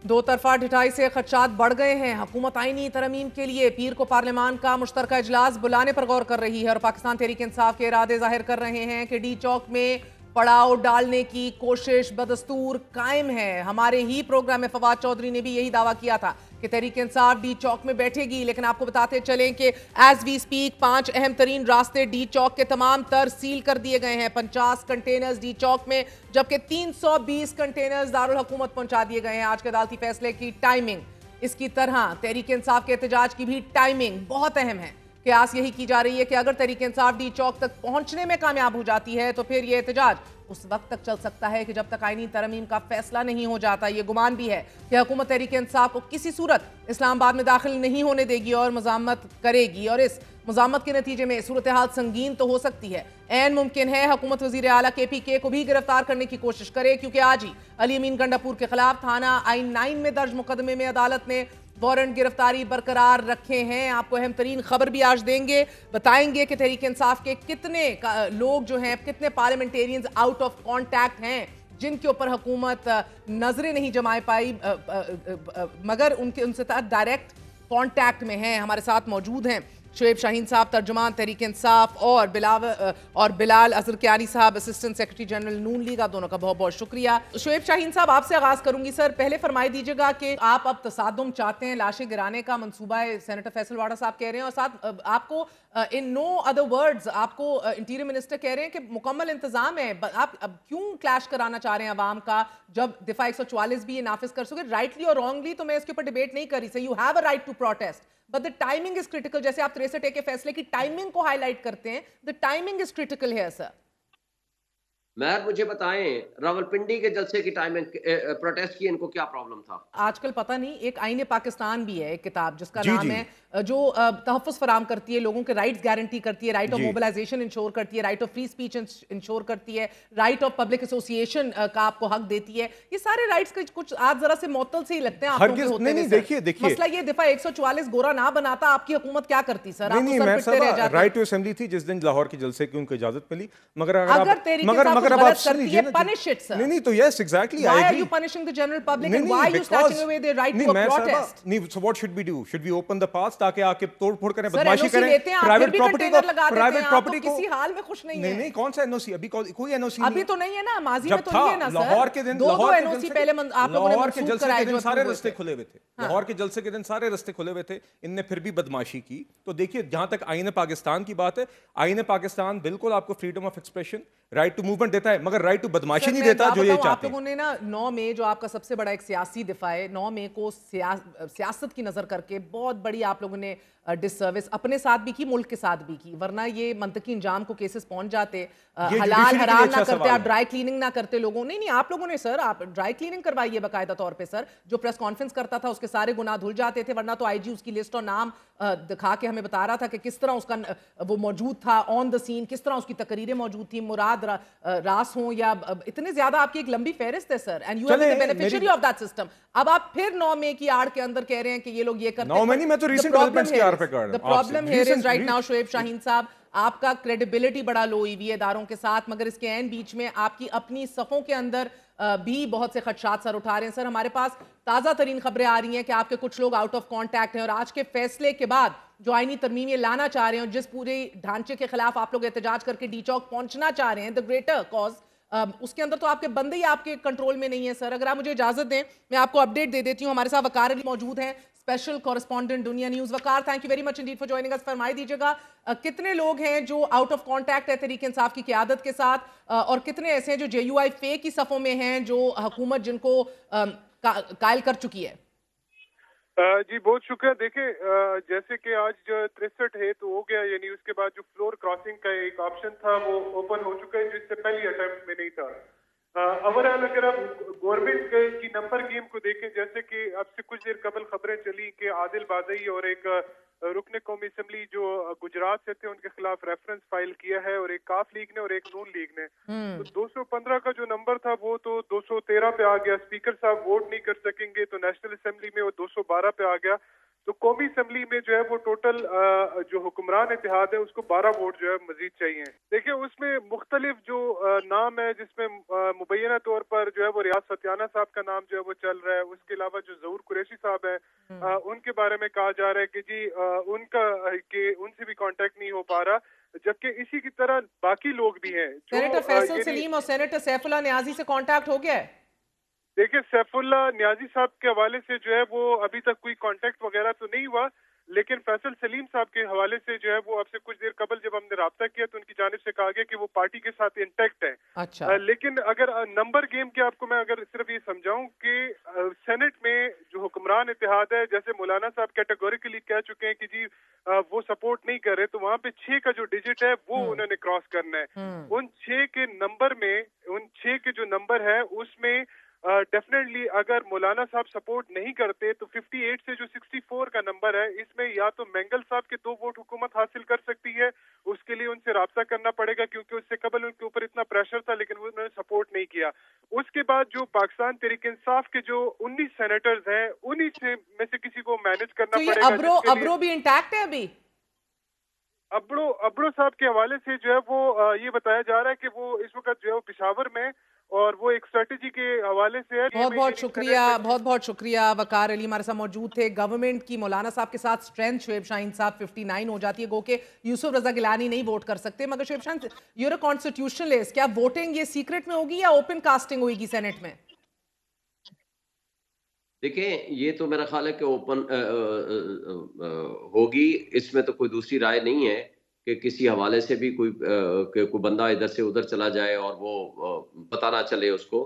दो तरफा ढिठाई से खदशात बढ़ गए हैं. हुकूमत आईनी तरमीम के लिए पीर को पार्लियामान का मुश्तरका इजलास बुलाने पर गौर कर रही है और पाकिस्तान तहरीक इंसाफ के इरादे जाहिर कर रहे हैं कि डी चौक में पड़ाव डालने की कोशिश बदस्तूर कायम है. हमारे ही प्रोग्राम में फवाद चौधरी ने भी यही दावा किया था कि तहरीक इंसाफ डी चौक में बैठेगी. लेकिन आपको बताते चलें कि एज वी स्पीक 5 अहम तरीन रास्ते डी चौक के तमाम तर सील कर दिए गए हैं. 50 कंटेनर्स डी चौक में जबकि 320 कंटेनर्स दारुल हुकूमत पहुंचा दिए गए हैं. आज के अदालती फैसले की टाइमिंग, इसकी तरह तहरीक इंसाफ के एहतजाज की भी टाइमिंग बहुत अहम है. कयास यही की जा रही है कि अगर तहरीक इंसाफ डी चौक तक पहुंचने में कामयाब हो जाती है तो फिर यह एहतजाज उस वक्त तक चल सकता है कि जब तक आईनी तरमीम का फैसला नहीं हो जाता. ये गुमान भी है कि हुकूमत तहरीक इंसाफ को किसी सूरत इस्लामाबाद में दाखिल नहीं होने देगी और मज़ामत करेगी और इस मज़ामत के नतीजे में सूरत हाल संगीन तो हो सकती है. ऐन मुमकिन है हुकूमत वज़ीर आला KPK को भी गिरफ्तार करने की कोशिश करे क्योंकि आज ही अली अमीन गंडापुर के खिलाफ थाना I-9 में दर्ज मुकदमे में अदालत ने वारंट गिरफ्तारी बरकरार रखे हैं। आपको अहम तरीन खबर भी आज देंगे, बताएंगे कि तहरीक इंसाफ के कितने लोग जो हैं, कितने पार्लियामेंटेरियंस आउट ऑफ कॉन्टैक्ट हैं जिनके ऊपर हुकूमत नजरें नहीं जमा पाई, मगर उनसे डायरेक्ट कांटेक्ट में हैं। हमारे साथ मौजूद हैं शोएब शाहीन साहब, तर्जुमान तहरीक इंसाफ, और बिलाल अजरकियानी साहब, असिस्टेंट सेक्रेटरी जनरल नून लीग। आप दोनों का बहुत बहुत शुक्रिया। शोएब शाहीन साहब, आपसे आगाज करूंगी। सर, पहले फरमाई दीजिएगा कि आप अब तसादुम चाहते हैं, लाशें गिराने का मंसूबा है, सेनेटर फैसल वाडा साहब कह रहे हैं, और साथ आपको इन नो अदर वर्ड्स आपको इंटीरियर मिनिस्टर कह रहे हैं कि मुकम्मल इंतजाम है। आप अब क्यों क्लैश कराना चाह रहे हैं अवाम का, जब दिफा 144 भी ये नाफिज कर सके? राइटली और रॉन्गली तो मैं इसके ऊपर डिबेट नहीं कर रही, sir, you have a right to protest, but the timing is critical. जैसे आप 63A के फैसले की टाइमिंग को हाईलाइट करते हैं, द टाइमिंग इज क्रिटिकल है सर। महर, मुझे बताएं, रावलपिंडी के जलसे की टाइमिंग प्रोटेस्ट की इनको क्या प्रॉब्लम था? आजकल पता नहीं, एक आईने पाकिस्तान भी है, एक किताब जिसका नाम है, जो तहफ़्फ़ुज़ फराम करती है, लोगों के राइट्स गारंटी करती है, राइट ऑफ मोबिलाइजेशन इंश्योर करती है, right of free speech ensure करती है, राइट ऑफ पब्लिक एसोसिएशन का आपको हक देती है। ये सारे राइट्स के कुछ आज जरा से मुअत्तल से ही लगते हैं आपको। देखिए मसला ये दिफा 144 गोरा ना बनाता, आपकी हुकूमत क्या करती सर? राइट टू असेंबली थी जिस दिन लाहौर के जलसे की उनको इजाजत मिली, मगर अगर आप करती है, punish it, sir. नहीं तो yes, exactly, why I agree. are you punishing the general public and why are you snatching away their right to a protest? नहीं, so what should we do? Should we open the paths ताकि आके तोड़ फोड़ करें, Sir, बदमाशी NOC करें, private property को private property को किसी हाल में खुश नहीं है। नहीं कौन सा NOC? अभी कोई NOC नहीं, अभी तो नहीं है ना, माजी में तो नहीं है ना सर। लाहौर के दिन दो NOC पहले आप लोगों ने मंसूख कराए, जो सारे रास्ते खुले हुए थे। लाहौर के जलसे के दिन सारे रास्ते खुले हुए थे, इनने फिर भी बदमाशी की। तो देखिए, जहां तक आईन पाकिस्तान की बात है, आईन पाकिस्तान बिल्कुल आपको freedom of expression, right to movement देता है, मगर राइट टू बदमाशी नहीं देता जो ये चाहते हैं। आप लोगों ने ना 9 मई, जो आपका सबसे बड़ा एक सियासी दिफा है, 9 मई को सियासत की नजर करके बहुत बड़ी आप लोगों ने डिससर्विस अपने साथ भी की, मुल्क के साथ भी की, वरना ये मंतकी इंजाम को केसेस पहुंच जाते, हलाल हराम ना करते, आप ड्राई क्लीनिंग ना करते लोगों। नहीं आप लोगों ने सर, आप ड्राई क्लीनिंग करवाई है बाकायदा तौर पे सर। जो प्रेस कॉन्फ्रेंस करता था उसके सारे गुनाह धुल जाते थे, वरना तो आईजी उसकी लिस्ट और नाम दिखा के हमें बता रहा था कि किस तरह उसका वो मौजूद था ऑन द सीन, किस तरह उसकी तकरीरें मौजूद थी, मुराद रास हो या इतने ज्यादा आपकी एक लंबी फेहरिस्त है sir, and you are the beneficiary of that system. अब आप फिर 9 मई की आड़ के अंदर कह रहे हैं कि ये लोग ये करते हैं। 9 मई नहीं, मैं तो रीसेंट डेवलपमेंट्स की आड़ पे कर रहा हूं। The problem here is right now Shoaib Shaheen साहब, आपका क्रेडिबिलिटी बड़ा लो हुई है इदारों के साथ, मगर इसके एन बीच में आपकी अपनी सफ़ों के अंदर भी बहुत से खदशात सर उठा रहे हैं। सर, हमारे पास ताज़ा तरीन खबरें आ रही हैं कि आपके कुछ लोग आउट ऑफ कॉन्टैक्ट हैं, और आज के फैसले के बाद जो आईनी तरमीम ये लाना चाह रहे हैं, जिस पूरे ढांचे के खिलाफ आप लोग एहतजाज करके डी चौक पहुंचना चाह रहे हैं, द ग्रेटर कॉज, उसके अंदर तो आपके बंदे ही आपके कंट्रोल में नहीं है सर। अगर आप मुझे इजाजत दें, मैं आपको अपडेट दे देती हूँ। हमारे साथ वकार अली मौजूद हैं, स्पेशल कॉरेस्पॉन्डेंट दुनिया news. Waqar, thank you very much Indeed for joining us. फरमाई दीजिएगा, कितने लोग हैं जो आउट ऑफ कॉन्टैक्ट है तहरीक इंसाफ की क़यादत के साथ, और कितने ऐसे हैं जो JUI फे की सफ़ों में हैं, जो हुकूमत जिनको कायल कर चुकी है? जी बहुत शुक्रिया। देखें, जैसे कि आज जो 63 है तो हो गया, यानी उसके बाद जो फ्लोर क्रॉसिंग का एक ऑप्शन था वो ओपन हो चुका है, जो इससे पहली अटेम्प्ट में नहीं था। ओवरऑल अगर आप गवर्नमेंट की नंबर गेम को देखें, जैसे कि अब से कुछ देर कबल खबरें चली कि आदिल बादई और एक रुकने कौमी असम्बली जो गुजरात से थे उनके खिलाफ रेफरेंस फाइल किया है, और एक काफ लीग ने और एक नून लीग ने। तो 215 का जो नंबर था वो तो 213 पे आ गया। स्पीकर साहब वोट नहीं कर सकेंगे, तो नेशनल असेंबली में वो 212 पे आ गया। तो कौमी असम्बली में जो है वो टोटल जो हुक्मरान इत्तेहाद है उसको 12 वोट जो है मजीद चाहिए। देखिए, उसमें मुख्तलिफ जो नाम है, जिसमें मुबैना तौर पर जो है वो रियाज सत्याना साहब का नाम जो है वो चल रहा है। उसके अलावा जो ज़हूर कुरैशी साहब है उनके बारे में कहा जा रहा है कि जी उनसे भी कांटेक्ट नहीं हो पा रहा, जबकि इसी की तरह बाकी लोग भी हैं। सेनेटर फैसल सलीम और सेनेटर सैफुल्लाह नियाजी से कांटेक्ट हो गया है? देखिए, सैफुल्लाह नियाजी साहब के हवाले से जो है वो अभी तक कोई कांटेक्ट वगैरह तो नहीं हुआ, लेकिन फैसल सलीम साहब के हवाले से जो है वो अब से कुछ देर कबल जब हमने राब्ता किया तो उनकी जानिब से कहा गया कि वो पार्टी के साथ इंटैक्ट है। अच्छा। लेकिन अगर नंबर गेम के आपको मैं अगर सिर्फ ये समझाऊं कि सेनेट में जो हुक्मरान इत्तेहाद है, जैसे मौलाना साहब कैटेगोरिकली कह चुके हैं कि जी वो सपोर्ट नहीं कर रहे, तो वहाँ पे 6 का जो डिजिट है वो उन्होंने क्रॉस करना है। उन 6 के नंबर में, उन 6 के जो नंबर है उसमें डेफिनेटली अगर मौलाना साहब सपोर्ट नहीं करते तो 58 से जो 64 का नंबर है, इसमें या तो मैंगल साहब के 2 वोट हुकूमत हासिल कर सकती है, उसके लिए लिए उनसे राब्ता करना पड़ेगा, क्योंकि उससे कबल उनके ऊपर इतना प्रेशर था लेकिन उन्होंने सपोर्ट नहीं किया। उसके बाद जो पाकिस्तान तहरीक इंसाफ के जो 19 सेनेटर्स हैं, उन्हीं से में से किसी को मैनेज करना पड़ेगा। अब्रो भी इंटैक्ट है अभी? अब्रो साहब के हवाले से जो है वो ये बताया जा रहा है कि वो इस वक्त जो है वो पेशावर में, और वो एक स्ट्रेटेजी के हवाले से है। बहुत बहुत शुक्रिया। वकार अली हमारे साथ मौजूद थे। गवर्नमेंट की मौलाना साहब के साथ स्ट्रेंथ शुएब शाहीन साहब 59 हो जाती है, गो के यूसुफ रजा गिलानी नहीं वोट कर सकते। मगर Shoaib Shaheen, you're a constitutionalist, क्या वोटिंग ये सीक्रेट में होगी या ओपन कास्टिंग होगी सेनेट में? देखें, ये तो मेरा ख्याल है कि ओपन होगी, इसमें तो कोई दूसरी राय नहीं है कि किसी हवाले से भी कोई बंदा इधर से उधर चला जाए और वो पता ना चले उसको,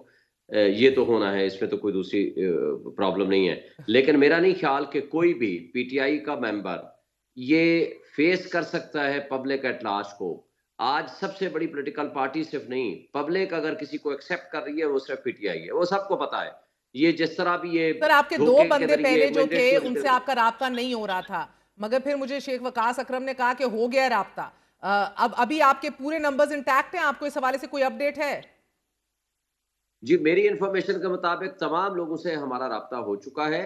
ये तो होना है, इसमें तो कोई दूसरी प्रॉब्लम नहीं है। लेकिन मेरा नहीं ख्याल कि कोई भी पीटीआई का मेंबर ये फेस कर सकता है पब्लिक एट लार्ज को। आज सबसे बड़ी पॉलिटिकल पार्टी सिर्फ नहीं, पब्लिक अगर किसी को एक्सेप्ट कर रही है वो सिर्फ पीटीआई है, वो सबको पता है। ये जिस तरह भी ये सर, आपके दो बंदे पहले जो थे उनसे आपका राब्ता नहीं हो रहा था, मगर फिर मुझे शेख वकास अकरम ने कहा कि हो गया राब्ता। अब अभी आपके पूरे नंबर्स इंटैक्ट हैं? आपको इस हवाले से कोई अपडेट है? जी, मेरी इंफॉर्मेशन के मुताबिक तमाम लोगों से हमारा राब्ता हो चुका है।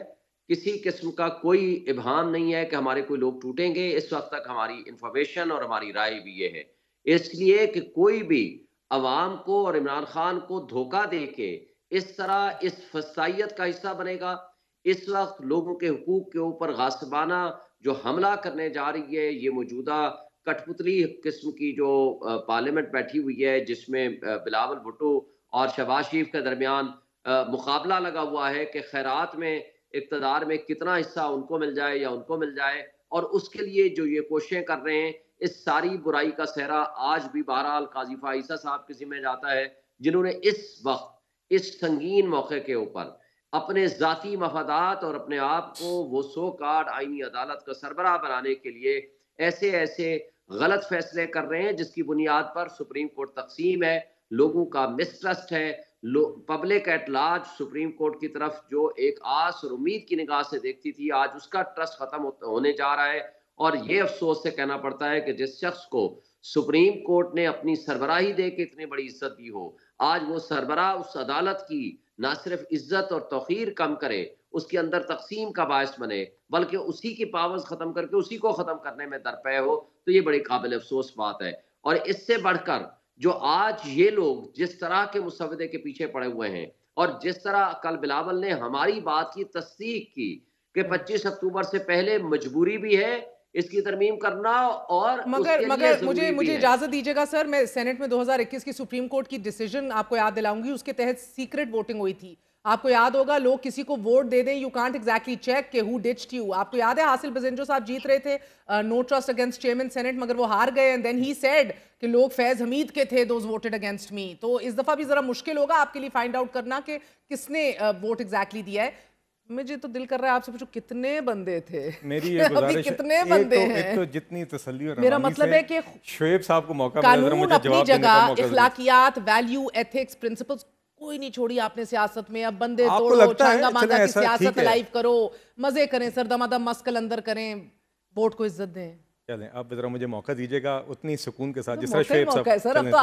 किसी किस्म का कोई इब्हाम नहीं है कि हमारे कोई लोग टूटेंगे। इस वक्त तक हमारी इंफॉर्मेशन और हमारी राय भी ये है, इसलिए कि कोई भी अवाम को और इमरान खान को धोखा दे के इस तरह इस फसाइयत का हिस्सा बनेगा। इस वक्त लोगों के हुकूक के ऊपर गासिबाना जो हमला करने जा रही है, ये मौजूदा कठपुतली किस्म की जो पार्लियामेंट बैठी हुई है, जिसमें बिलावल भुट्टो और शहबाज शरीफ के दरमियान मुकाबला लगा हुआ है कि खैरात में इक़्तिदार में कितना हिस्सा उनको मिल जाए या उनको मिल जाए, और उसके लिए जो ये कोशिशें कर रहे हैं, इस सारी बुराई का सेहरा आज भी बहरहाल काजी फाइसा साहब के ज़िम्मे जाता है, जिन्होंने इस वक्त इस संगीन मौके के ऊपर अपने ज़ाती मफादात और अपने आप को वो सो कार्ड आईनी अदालत का सरबराह बनाने के लिए ऐसे ऐसे गलत फैसले कर रहे हैं जिसकी बुनियाद पर सुप्रीम कोर्ट तकसीम है, लोगों का मिसट्रस्ट है, public at large supreme court की तरफ जो एक आस और उम्मीद की निगाह से देखती थी, आज उसका ट्रस्ट खत्म होने जा रहा है। और ये अफसोस से कहना पड़ता है कि जिस शख्स को सुप्रीम कोर्ट ने अपनी सरबराही दे के इतनी बड़ी इज्जत दी हो, आज वो सरबराह उस अदालत की ना सिर्फ इज्जत और तौकीर कम करे, उसके अंदर तकसीम का बायस बने, बल्कि उसी की पावर्स खत्म करके उसी को खत्म करने में दरपे हो, तो ये बड़ी काबिल अफसोस बात है। और इससे बढ़कर जो आज ये लोग जिस तरह के मुसवदे के पीछे पड़े हुए हैं, और जिस तरह कल बिलावल ने हमारी बात की तस्दीक की कि 25 अक्टूबर से पहले मजबूरी भी है इसकी तरमीम करना, और मगर मुझे इजाजत दीजिएगा सर, मैं सेनेट में 2021 की सुप्रीम कोर्ट की डिसीजन आपको याद दिलाऊंगी। उसके तहत सीक्रेट वोटिंग हुई थी। आपको याद होगा, लोग किसी को वोट दे दें, यू कांट एग्जैक्टली चेक के हु डिच्ड यू। आपको याद है हासिल बजेंजो साहब जीत रहे थे no trust against chairman senate, मगर वो हार गए, एंड देन ही सेड कि लोग फैज हमीद के थे, दोज वोटेड अगेंस्ट मी। तो इस दफा भी जरा मुश्किल होगा आपके लिए फाइंड आउट करना कि किसने वोट एग्जैक्टली दिया है। मुझे तो दिल कर रहा है आपसे पूछो कितने बंदे थे? मेरी ये गुजारिश कितने बंदे हैं? एक तो जितनी तसल्ली और मेरा मतलब है कि शुएब साहब को मौका कानून अपनी जगह, इखलाकियात, वैल्यू, एथिक्स, प्रिंसिपल्स कोई नहीं छोड़ी आपने सियासत में। अब बंदे तोड़ो, चांगा मांगा की सियासत लाइव करो, मजे करें, सरदमादम मस्क अंदर करें, वोट को इज्जत दें। चलें, आप जरा मुझे मौका दीजिएगा उतनी सुकून के साथ, जिस तरह शुएब साहब। सर अब तो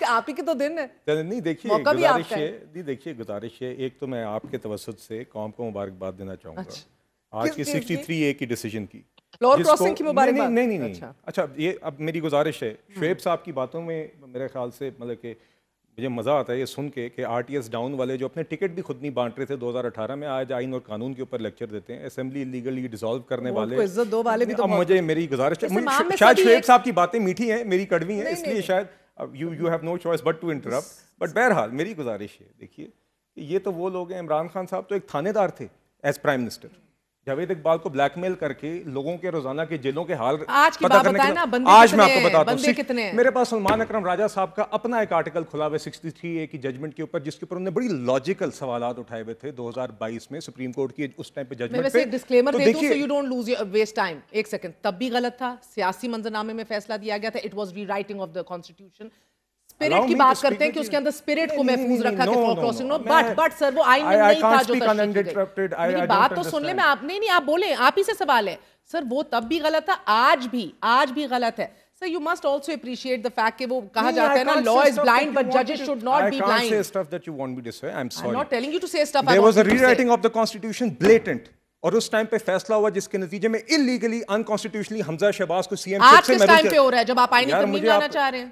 आप ही के तो दिन है। चलें, नहीं देखिए गुजारिश है, एक तो मैं आपके तवज्जुह से कौम को मुबारकबाद देना चाहूँगा आज की 63A की डिसीजन की, फ्लोर क्रॉसिंग की मुबारकबाद। नहीं, अच्छा ये अब मेरी गुजारिश है, शुएब साहब की बातों में मेरे ख्याल से मतलब कि मुझे मज़ा आता है ये सुन के कि RTS डाउन वाले जो अपने टिकट भी खुद नहीं बांट रहे थे 2018 में, आज आइन और कानून के ऊपर लेक्चर देते हैं। असेंबली इलीगली डिसॉल्व करने वाले, इज्जत दो वाले भी तो। अब मुझे मेरी गुजारिश, शायद शुएब साहब की बातें मीठी हैं, मेरी कड़वी हैं, इसलिए शायद you have no choice but to interrupt. But बहरहाल मेरी गुजारिश है, देखिए ये तो वो लोग हैं, इमरान खान साहब तो एक थानेदार थे as prime minister, Javed Iqbal को ब्लैकमेल करके लोगों के रोजाना के जेलों के हाल आज की बात बताएं ना, बंदे आज मैं आपको बताता हूँ। मेरे पास सलमान अकरम राजा साहब का अपना एक आर्टिकल खुला हुआ 63A की जजमेंट के ऊपर, जिसके ऊपर उन्होंने बड़ी लॉजिकल सवालात उठाए हुए थे 2022 में सुप्रीम कोर्ट की उस टाइम पे जजमेंट पे। डिस्क्लेमर दे दूं, so you don't lose your waste time. एक सेकंड, तब भी गलत था, सियासी मंजरनामे में फैसला दिया गया था, it was rewriting of the constitution. Spirit की बात करते हैं कि उसके अंदर स्पिरिट को महफूज रखा के floor crossing no, but sir वो आइन में नहीं था जो मेरी बात तो सुन ले, मैं आप नहीं आप बोले, आप ही से सवाल है सर। वो तब भी गलत था, आज भी गलत है। So you must also appreciate the fact کہ وہ کہا جاتا ہے نا law is blind but judges should not be blind. I can't say stuff that you want me to say. I'm sorry. I'm not telling you to say stuff. There was a rewriting of the constitution blatant. اور اس time پہ فیصلہ ہوا جس کے نتیجے میں illegally unconstitutionally حمزہ شہباز کو CM آج کس ٹائم پہ ہو رہا ہے جب آپ آئینی ترمیم لانا چاہ رہے ہیں؟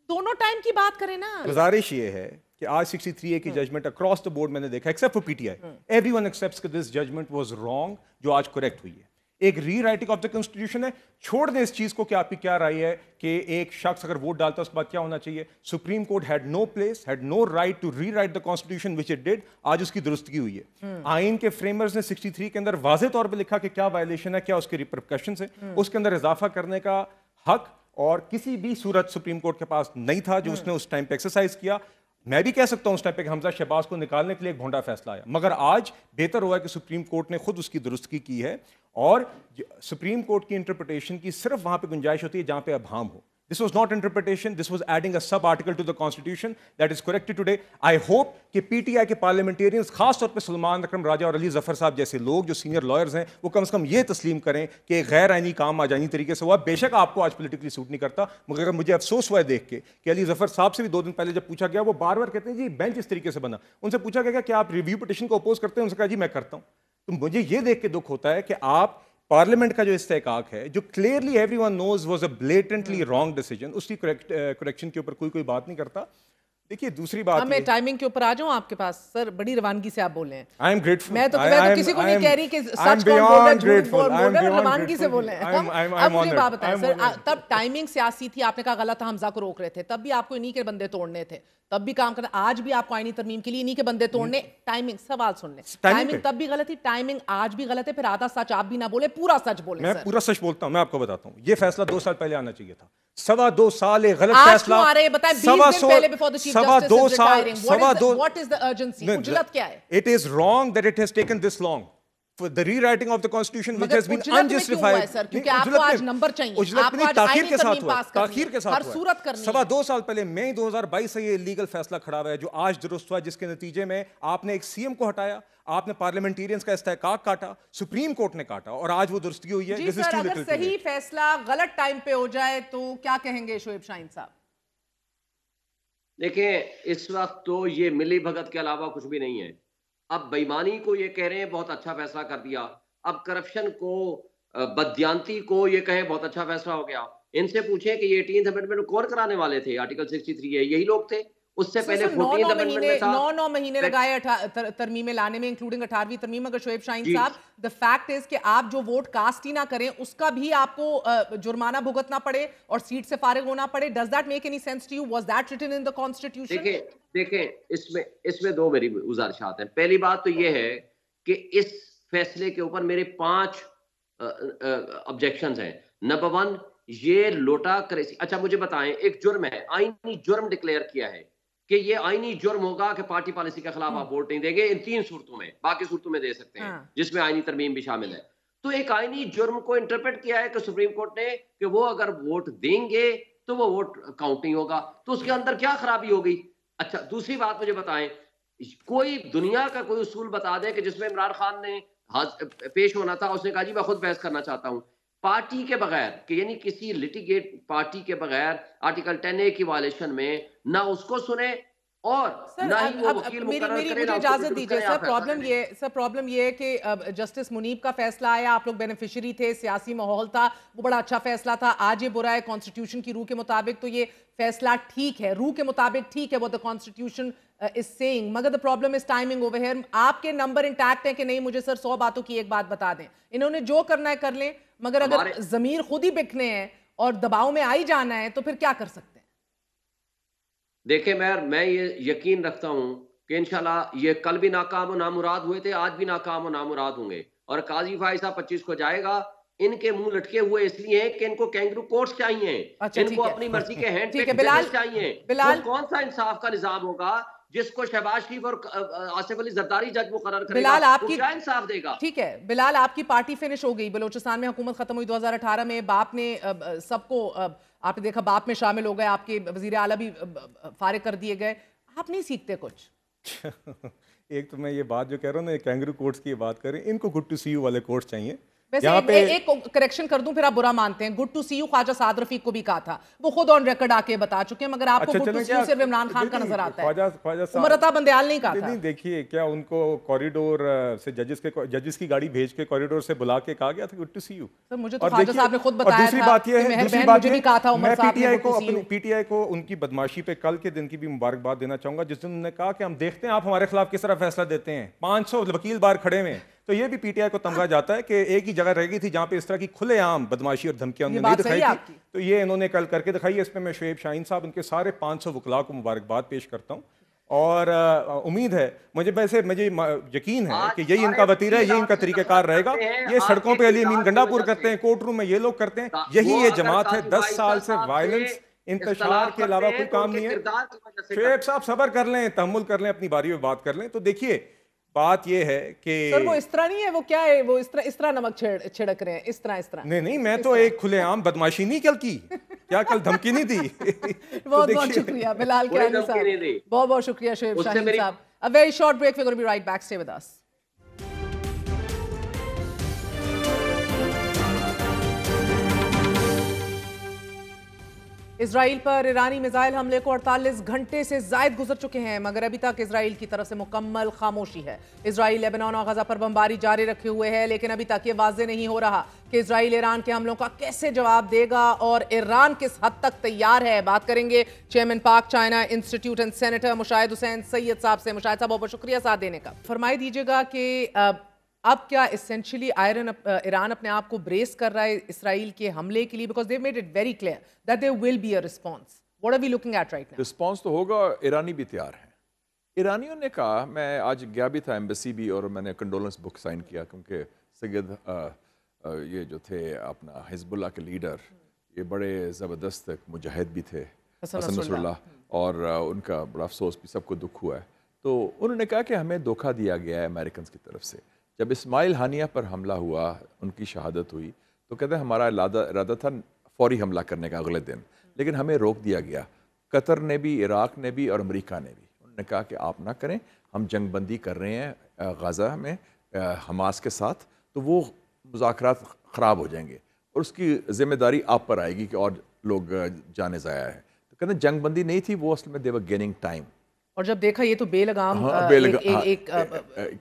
دونوں ٹائم کی بات کریں نا. گزارش یہ ہے کہ آج 63A کی ججمنٹ اکراس دا بورڈ میں نے دیکھا except for PTI everyone accepts کہ this judgment was wrong جو آج کریکٹ ہوئی ہے. ایک ری رائٹنگ آف دا کنسٹیٹیوشن ہے. چھوڑ دیں اس چیز کو کہ آپ کی کیا رائے ہے کہ ایک شخص اگر ووٹ ڈالتا ہے اس کے بعد کیا ہونا چاہیے. Supreme court had no place had no right to rewrite the constitution which it did. آج اس کی درستگی ہوئی ہے. آئین کے فریمرز نے 63 کے اندر واضح طور پہ لکھا کہ کیا وائلیشن ہے, کیا اس کے ریپرکشنز ہیں. اس کے اندر اضافہ کرنے کا حق اور کسی بھی صورت سپریم کورٹ کے پاس نہیں تھا جو اس نے اس ٹائم پہ ایکسرسائز کیا. میں بھی کہہ سکتا ہوں اس ٹائم پہ کہ حمزہ شہباز کو نکالنے کے لیے ایک بھونڈا فیصلہ آیا, مگر آج بہتر ہوا ہے کہ سپریم کورٹ نے خود اس کی درستگی کی ہے اور سپریم کورٹ کی انٹرپریٹیشن کی صرف وہاں پہ گنجائش ہوتی ہے جہاں پہ ابہام ہو. This was not interpretation, this was adding a sub-article to the constitution that is corrected today. I hope کہ PTI کے parliamentarians خاص طور پہ سلمان اکرم راجہ اور علی ظفر صاحب جیسے لوگ جو سینئر لائرز ہیں وہ کم از کم یہ تسلیم کریں کہ ایک غیر آئینی کام آجانی طریقے سے ہوا. بے شک آپ کو آج پولیٹیکلی سوٹ نہیں کرتا, مگر مجھے افسوس ہوا ہے دیکھ کے کہ علی ظفر صاحب سے بھی 2 دن پہلے جب پوچھا گیا وہ بار بار کہتے ہیں جی بینچ اس طریقے سے بنا. ان سے پوچھا گیا کہ آپ ریویو پٹیشن کو اپوز کرتے ہیں, ان سے کہا جی میں کرتا ہوں. تو مجھے یہ دیکھ کے دکھ ہوتا ہے کہ آپ پارلیمنٹ کا جو استحقاق ہے جو clearly everyone knows was a blatantly wrong decision, اس کی کریکشن کے اوپر کوئی بات نہیں کرتا. دیکھیے دوسری بات میں ٹائمنگ کے اوپر آ جاؤں آپ کے پاس. سر بڑی روانگی سے آپ بول رہے ہیں. I am grateful. میں تو کسی کو نہیں کہہ رہی کہ سچ کون بول رہا ہے جھوٹ بول رہا ہے, روانگی سے بول رہے ہیں. اب مجھے بات بتائیں سر, تب ٹائمنگ سیاسی تھی, آپ نے کہا غلط تھا, حمزہ کو روک رہے تھے, تب بھی آپ کو انہی کے بندے توڑنے تھے, تب بھی کام کرنا. آج بھی آپ کو آئینی ترمیم کے لیے انہی کے بندے توڑنے. ٹائمنگ سوال سن لیں, ٹائمنگ تب بھی غلط تھی, ٹائمنگ آج بھی غلط ہے. پھر آدھا سچ آپ بھی نہ بولے, پورا سچ بولیں. میں پورا سچ بولتا ہوں. میں آپ کو بتاتا ہوں یہ فیصلہ 2 سال پہلے آنا چاہیے تھا. 2.25 سال ایک غلط فیصلہ. آج کیوں آ رہے ہیں بتائیں, 20 دن پہلے before the chief justice is retiring. What is the urgency? اجلت کیا ہے؟ It is wrong that it has taken this long. For the rewriting of the constitution which has been unjustified. کیونکہ آپ کو آج نمبر چاہیے, آپ کو آج آئینی ترمیم پاس کرنی ہے, ہر صورت کرنی ہے. 2.25 سال پہلے مئی 2022 سے یہ لیگل فیصلہ کھڑا ہوا ہے جو آج درست ہوا, جس کے نتیجے میں آپ نے ایک CM کو ہٹایا, آپ نے پارلیمنٹیرینز کا استحقاق کاٹا, سپریم کورٹ نے کاٹا, اور آج وہ درستگی ہوئی ہے. جی سر, اگر صحیح فیصلہ غلط ٹائم پہ ہو جائے تو کیا کہیں گے شعیب شاہین صاحب؟ دیکھیں اس وقت تو یہ ملی بھگت کے علاوہ کچھ بھی نہیں ہے. اب بےایمانی کو یہ کہہ رہے ہیں بہت اچھا فیصلہ کر دیا, اب کرپشن کو بددیانتی کو یہ کہیں بہت اچھا فیصلہ ہو گیا. ان سے پوچھیں کہ یہ 18th امینڈمنٹ کون کرانے والے تھے؟ آرٹیکل 63 ہے, یہی لوگ تھے. اس سے پہلے 14th امینڈمنٹ میں تھا. 9 مہینے لگائے ترمیمیں لانے میں, انکلوڈنگ 18ویں ترمیم. اگر شعیب شاہین صاحب, the fact is کہ آپ جو ووٹ کاسٹ ہی نہ کریں اس کا بھی آپ کو جرمانہ بھگتنا پڑے اور سیٹ سے فارغ ہونا پڑے. Does that make any sense to you? Was that written in the constitution? دیکھیں اس میں 2 میری گزارشات ہیں. پہلی بات تو یہ ہے کہ اس فیصلے کے اوپر میرے 5 آبجیکشنز ہیں. نمبر 1, یہ لوٹا کریسی. اچھا مجھے بتائیں, ایک جرم ہے, آئینی جرم ڈکلیئر کیا ہے کہ یہ آئینی جرم ہوگا کہ پارٹی پالیسی کے خلاف آپ ووٹ نہیں دیں گے. ان 3 صورتوں میں, باقی صورتوں میں دے سکتے ہیں جس میں آئینی ترمیم بھی شامل ہے. تو ایک آئینی جرم کو انٹرپریٹ کیا ہے کہ سپریم کورٹ نے کہ وہ اگر ووٹ دیں گے تو وہ ووٹ کاؤنٹ نہیں ہوگا. تو اس کے اندر کیا خرابی ہوگی؟ اچھا دوسری بات مجھے بتائیں, کوئی دنیا کا کوئی اصول بتا دیں کہ جس میں عمران خان نے پیش ہونا تھا, اس نے کہا جی میں خود بحث کرنا چاہتا ہوں. پارٹی کے بغیر, کہ یعنی کسی لٹیگیٹ پارٹی کے بغیر آرٹیکل 10A کی وائلیشن میں نہ اس کو سنے اور نہ ہی وہ وکیل مقرر کرے. مجھے اجازت دیجیے سر, پرابلم یہ ہے کہ جسٹس منیب کا فیصلہ آیا, آپ لوگ بینیفیشری تھے, سیاسی ماحول تھا, وہ بڑا اچھا فیصلہ تھا. آج یہ برا ہے, کانسٹیٹیوشن کی روح کے مطابق تو یہ فیصلہ ٹھیک ہے, روح کے مطابق ٹھیک ہے what the constitution is saying, مگر the problem is timing over here. آپ کے نمبر انٹیکٹ ہیں کہ نہیں؟ مجھے سر 100 باتوں کی ایک بات بتا دیں, انہوں نے جو کرنا ہے کر لیں, مگر اگر ضمیر خود ہی بکنے ہیں اور دباؤ میں آئی جانا ہے تو پھر کیا کر سکتے ہیں؟ دیکھیں میں یہ یقین رکھتا ہوں کہ انشاءاللہ یہ کل بھی ناکام و نامراد ہوئے تھے, آج بھی ناکام و نامراد ہوں گے. اور قاضی فائز صاحب 25 کو جائے گا. ان کے منہ لٹکے ہوئے اس لیے ہیں کہ ان کو کینگرو کورٹس چاہیے, ان کو اپنی مرضی کے ہینڈ پک ججز چاہیے. کون سا انصاف کا نظام ہوگا جس کو شہباز شریف اور آصف علی زرداری جج مقرر کرے گا, وہ کیا انصاف دے گا؟ ٹھیک ہے بلال, آپ کی پارٹی فنش ہو گئی, بلوچستان میں حکومت ختم ہوئی 2018 میں, باپ نے سب کو, آپ نے دیکھا باپ میں شامل ہو گئے, آپ کے وزیر اعلیٰ بھی فارغ کر دیے گئے, آپ نہیں سیکھتے کچھ؟ ایک تو میں یہ بات جو کہہ رہا ہوں نا, کینگرو کورٹس کی بات کریں, ان کو گڈ ٹو سی یو والے کورٹس چاہیے. वैसे एक करेक्शन कर दूं, फिर आप बुरा मानते हैं, good to see you Khawaja Saad Rafique को भी कहा था, वो खुद ऑन रिकॉर्ड आके बता चुके हैं, मगर आपको गुड टू सी यू सिर्फ इमरान खान का नजर आता है, उमर अता बंदयाल नहीं कहा था। नहीं, देखिए क्या उनको कॉरिडोर से जजेस की गाड़ी भेज के कॉरिडोर से बुला के कहा गया था good to see you? Sir मुझे तो ख्वाजा साहब ने खुद बताया था, दूसरी बात ये है, मैं पीटीआई को उनकी बदमाशी पे कल के दिन की भी मुबारकबाद देना चाहूंगा, जिस दिन उन्होंने कहा कि हम देखते हैं आप हमारे खिलाफ किस तरह फैसला देते हैं, 500 वकील बार खड़े में, तो ये भी पीटीआई को तमगा जाता है कि एक ही जगह रह गई थी जहां पे इस तरह की खुलेआम बदमाशी और धमकियां उन्होंने नहीं दिखाई थी, तो ये इन्होंने कल करके दिखाई है। इसमें मैं शुएब शाहीन साहब उनके सारे 500 वकला को मुबारकबाद पेश करता हूँ, और उम्मीद है, मुझे यकीन है कि यही इनका वतीरा है, यही इनका तरीकाकार रहेगा। ये सड़कों पे अली अमीन गंडापुर करते हैं, कोर्ट रूम में ये लोग करते हैं, यही ये जमात है। 10 साल से वायलेंस इंतशार के अलावा कोई काम नहीं है। शुएब साहब सब्र कर लें, तहम्मुल कर लें, अपनी बारी में बात कर लें। तो देखिए बात ये है कि सर वो इस तरह नहीं है, वो क्या है, वो इस तरह नमक छिड़क रहे हैं, इस तरह नहीं, मैं तो एक खुलेआम बदमाशी नहीं कल की, क्या कल धमकी नहीं दी। बहुत बहुत शुक्रिया बिलाल किरानी साहब, बहुत बहुत शुक्रिया शुएब शाहीन साहब। A very short break, we are going to be right back, stay with us. Israel पर ईरानी मिसाइल हमले को 48 घंटे से जायद गुजर चुके हैं, मगर अभी तक इजराइल की तरफ से मुकम्मल खामोशी है। इजराइल लेबनान और गजा पर बमबारी जारी रखे हुए है, लेकिन अभी तक ये वाज़ेह नहीं हो रहा कि इजराइल ईरान के हमलों का कैसे जवाब देगा और ईरान किस हद तक तैयार है। बात करेंगे चेयरमैन पाक China institute and senator Mushahid Hussain Syed साहब से। मुशाहिद साहब बहुत बहुत शुक्रिया साथ देने का। फरमाई दीजिएगा कि अब क्या एसेंशियली ईरान अपने आप को ब्रेस कर रहा है इसराइल के हमले के लिए, because they made it very clear that there will be a response. What are we looking at right now? Response तो होगा, ईरानी भी तैयार हैं। ईरानियों ने कहा, मैं आज गया भी था एम्बेसी भी, और मैंने कंडोलेंस बुक साइन किया, क्योंकि सैयद ये जो थे अपना हिजबुल्लाह के लीडर, ये बड़े ज़बरदस्त मुजाहिद भी थे, हसन नसरुल्लाह, और उनका बड़ा अफसोस भी, सबको दुख हुआ है। तो उन्होंने कहा कि हमें धोखा दिया गया है अमेरिकन की तरफ से। जब इस्माइल हानिया पर हमला हुआ, उनकी शहादत हुई, तो कहते हैं हमारा इरादा था फौरी हमला करने का अगले दिन, लेकिन हमें रोक दिया गया। कतर ने भी, इराक ने भी और अमेरिका ने भी। उन्होंने कहा कि आप ना करें, हम जंग बंदी कर रहे हैं गाज़ा में हमास के साथ, तो वो मुज़ाकरात ख़राब हो जाएंगे और उसकी ज़िम्मेदारी आप पर आएगी कि और लोग जाने ज़ाया है। तो कहते हैं जंग बंदी नहीं थी, वो असल में दे वर गेनिंग टाइम। और जब देखा ये तो बेलगाम एक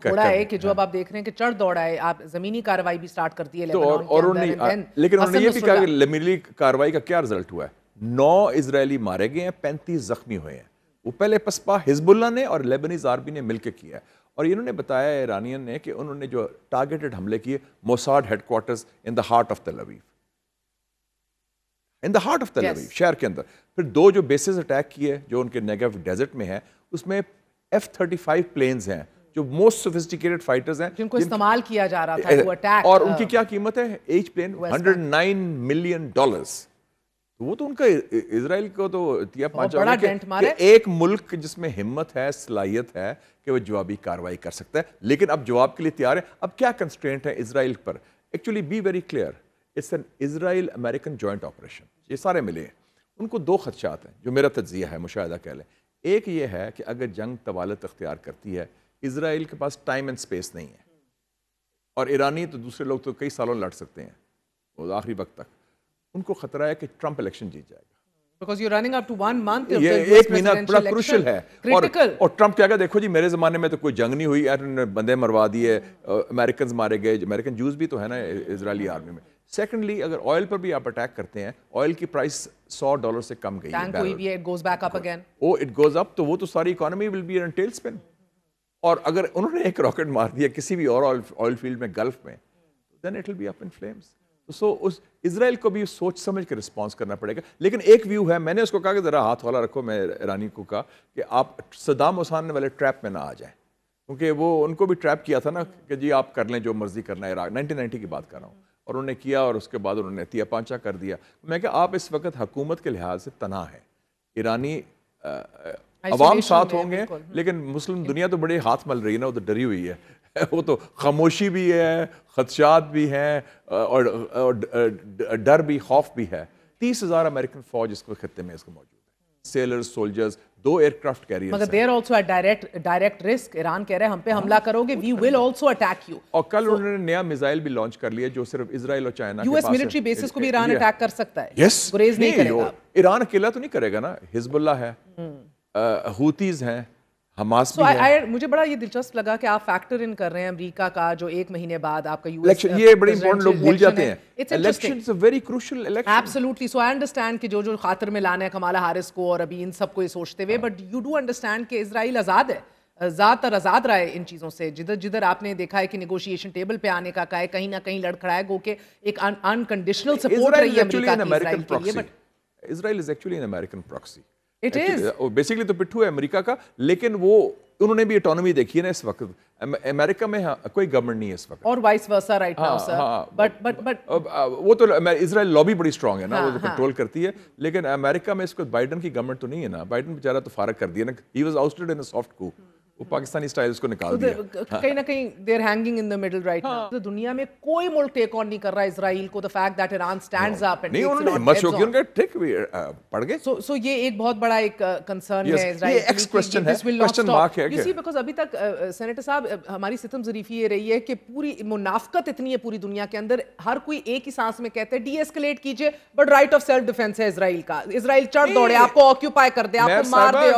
घोड़ा है कि जो अब आप देख रहे हैं कि चढ़ दौड़ा है, आप जमीनी कार्रवाई भी स्टार्ट कर दी है लेबनान के अंदर। लेकिन उन्होंने ये भी कहा कि मिलिट्री कार्रवाई का क्या रिजल्ट हुआ है? 9 इजरायली मारे गए हैं, 35 जख्मी हुए हैं। वो पहले पसपा हिजबुल्लाह ने और लेबनीज आर्मी ने मिलकर किया है। और इन्होंने बताया ईरानियन ने कि उन्होंने जो टारगेटेड हमले किए Mossad headquarters in the heart of Tel Aviv, in the heart of Tel Aviv शहर के अंदर। फिर 2 जो बेसिस अटैक किए जो उनके नेगेव डेजर्ट में है, उसमें F-35 प्लेन्स हैं जो मोस्ट सोफिस्टिकेटेड फाइटर्स हैं, जिनको इस्तेमाल किया जा रहा था वो अटैक। और उनकी क्या कीमत है एच प्लेन? $109 मिलियन। तो वो तो उनका इजराइल को तो तिया पांचा कि एक मुल्क जिसमें हिम्मत है, सलाहियत है कि वो जवाबी कार्रवाई कर सकता है, लेकिन अब जवाब के लिए तैयार है। अब क्या कंस्ट्रेंट है इजराइल पर? Actually be very clear, it's an Israel American joint operation. ये सारे मिले हैं। उनको 2 खदशात हैं जो मेरा तज्जिया है, मुशाहिदा कह लें। एक ये है कि अगर जंग तवालत अख्तियार करती है, इजराइल के पास टाइम एंड स्पेस नहीं है, और ईरानी तो दूसरे लोग तो कई सालों लड़ सकते हैं वो आखिरी वक्त तक। उनको खतरा है कि ट्रंप इलेक्शन जीत जाएगा, Because you're running up to 1 month. ये 1 महीना बड़ा क्रूशल है। और ट्रंप क्या कहता, देखो जी मेरे ज़माने में तो कोई जंग नहीं हुई, बंदे मरवा दिए, अमेरिकन मारे गए, अमेरिकन जूस भी तो है ना इजरायली आर्मी में। सेकेंडली, अगर ऑयल पर भी आप अटैक करते हैं, ऑयल की प्राइस $100 से कम गई है। it goes back up again. it goes up, तो वो तो सारी economy will be in tailspin. और अगर उन्होंने एक रॉकेट मार दिया किसी भी और ऑयल फील्ड में, गल्फ में, then it will be up in flames. So उस इजराइल को भी सोच समझ के रिस्पॉन्स करना पड़ेगा। लेकिन एक व्यू है, मैंने उसको कहा कि ज़रा हाथ वाला रखो, मैं ईरानी को कहा कि आप सद्दाम हुसैन वाले ट्रैप में ना आ जाएं, क्योंकि वो उनको भी ट्रैप किया था ना कि जी आप कर लें जो मर्जी करना है। इराक 1990 की बात कर रहा हूँ, और उन्होंने किया और उसके बाद उन्होंने तिया पांचा कर दिया। मैं क्या आप इस वक्त हुकूमत के लिहाज से तना है, ईरानी अवाम साथ होंगे, लेकिन मुस्लिम दुनिया तो बड़े हाथ मल रही है ना, वो तो डरी हुई है। वो तो खामोशी भी है, खदशात भी हैं, और डर भी, खौफ भी है। 30,000 अमेरिकन फौज इसको खत्ते में इसको मौजूद है। sailors, soldiers, 2 aircraft carriers. मगर they are also at direct risk. Iran कह रहे हैं हम पे हमला करोगे, we will also attack you. और कल उन्होंने नया मिसाइल भी लॉन्च कर लिया जो सिर्फ इजराइल और चाइना के पास है. US मिलिट्री बेसिस को भी ईरान अटैक कर सकता है. Yes. गुरेज नहीं करेगा. ईरान अकेला तो नहीं करेगा ना. हिजबुल्लाह है, हूतीज हैं, हमास भी है. मुझे बड़ा ये दिलचस्प लगा कि आप फैक्टर इन कर रहे हैं अमेरिका का जो 1 महीने बाद आपका यूएस ये बड़ी इंपॉर्टेंट लोग भूल जाते हैं. Election is a very crucial election. Absolutely. So I understand कि जो खातिर में लाना है कमाला हारिस को और अभी इन सबको ये सोचते हुए, बट यू डू अंडरस्टैंड कि इजराइल आज़ाद है, ज़्यादातर आज़ाद रहा है इन चीज़ों से. जिधर आपने देखा है कि नेगोशिएशन टेबल पे आने का है, कहीं ना कहीं लड़खड़ाए गो के एक अनकंडीशनल सपोर्ट रही है अमेरिका की इजराइल के लिए. But Israel is actually an American proxy. It is basically तो पिट्ठू है अमेरिका का, लेकिन वो उन्होंने भी ऑटोनॉमी देखी है ना इस वक्त. अमेरिका में कोई गवर्नमेंट नहीं है इस वक्त. और vice versa right now sir. But वो तो इजराइल लॉबी बड़ी स्ट्रांग है ना, वो कंट्रोल करती है. लेकिन अमेरिका में इसको बाइडन की गवर्नमेंट तो नहीं है ना. बाइडन बेचारा तो फारग कर दिया ना. He was ousted in a soft coup. वो पाकिस्तानी स्टाइल उसको निकाल दिया. कहीं ना कहीं they are hanging in the middle right now. तो दुनिया में कोई मुल्क टेक ऑन नहीं कर रहा इजराइल को. The fact that Iran stands up and नहीं, उन्होंने हिम्मत शो की, उनका टेक पड़ गए. सो ये एक बहुत बड़ा एक कंसर्न है इजराइल. ये एक्स क्वेश्चन है, क्वेश्चन मार्क है. यू सी बिकॉज़ अभी तक सेनेटर साहब हमारी सितम ज़रीफ़ी ये रही है कि पूरी मुनाफकत इतनी है पूरी दुनिया के अंदर, हर कोई एक ही सांस में कहते हैं डी एस्केलेट कीजिए, but right of self defence है इजराइल का. इजराइल चढ़ दौड़े, आपको ऑक्यूपाई कर दे, आपको मार दे.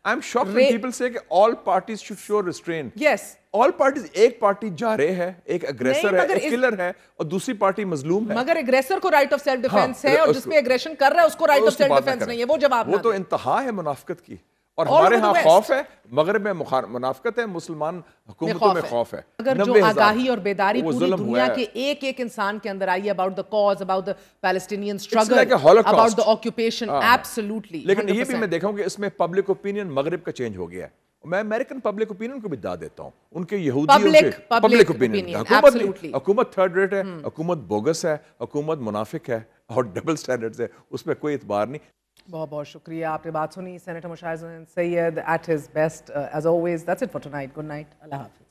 I'm shocked when people say कि all parties should show restraint. Yes. All parties, एक पार्टी जारे है, एक अग्रेसर है, एक किलर है, और दूसरी पार्टी मजलूम है. मगर एग्रेसर को राइट ऑफ सेल्फ डिफेंस है, और जिसमें एग्रेशन कर रहा है उसको राइट ऑफ सेल्फ डिफेंस नहीं है. वो जवाब वो तो इंतहा है मुनाफिकत की. और हमारे यहाँ खौफ है, मगरब में मुनाफिकत है, मुसलमान हुकूमतों में खौफ है. अगर जो आगाही और बेदारी पूरी दुनिया के एक एक इंसान के अंदर आई है about the cause, about the Palestinian struggle, about the occupation, absolutely. लेकिन ये भी मैं देखा हूं कि इसमें पब्लिक ओपिनियन मगरब का चेंज हो गया है. मैं अमेरिकन पब्लिक ओपिनियन को भी दाद देता हूं. उनके यहूदियों के पब्लिक ओपिनियन, हुकूमत थर्ड रेट है, हुकूमत बोगस है, हुकूमत मुनाफिक है और डबल स्टैंडर्ड्स है, उसमें कोई एतबार नहीं. बहुत बहुत शुक्रिया, आपने बात सुनी. Senator Mushahid Syed at his best as always. That's it for tonight. Good night. अल्लाह हाफिज़.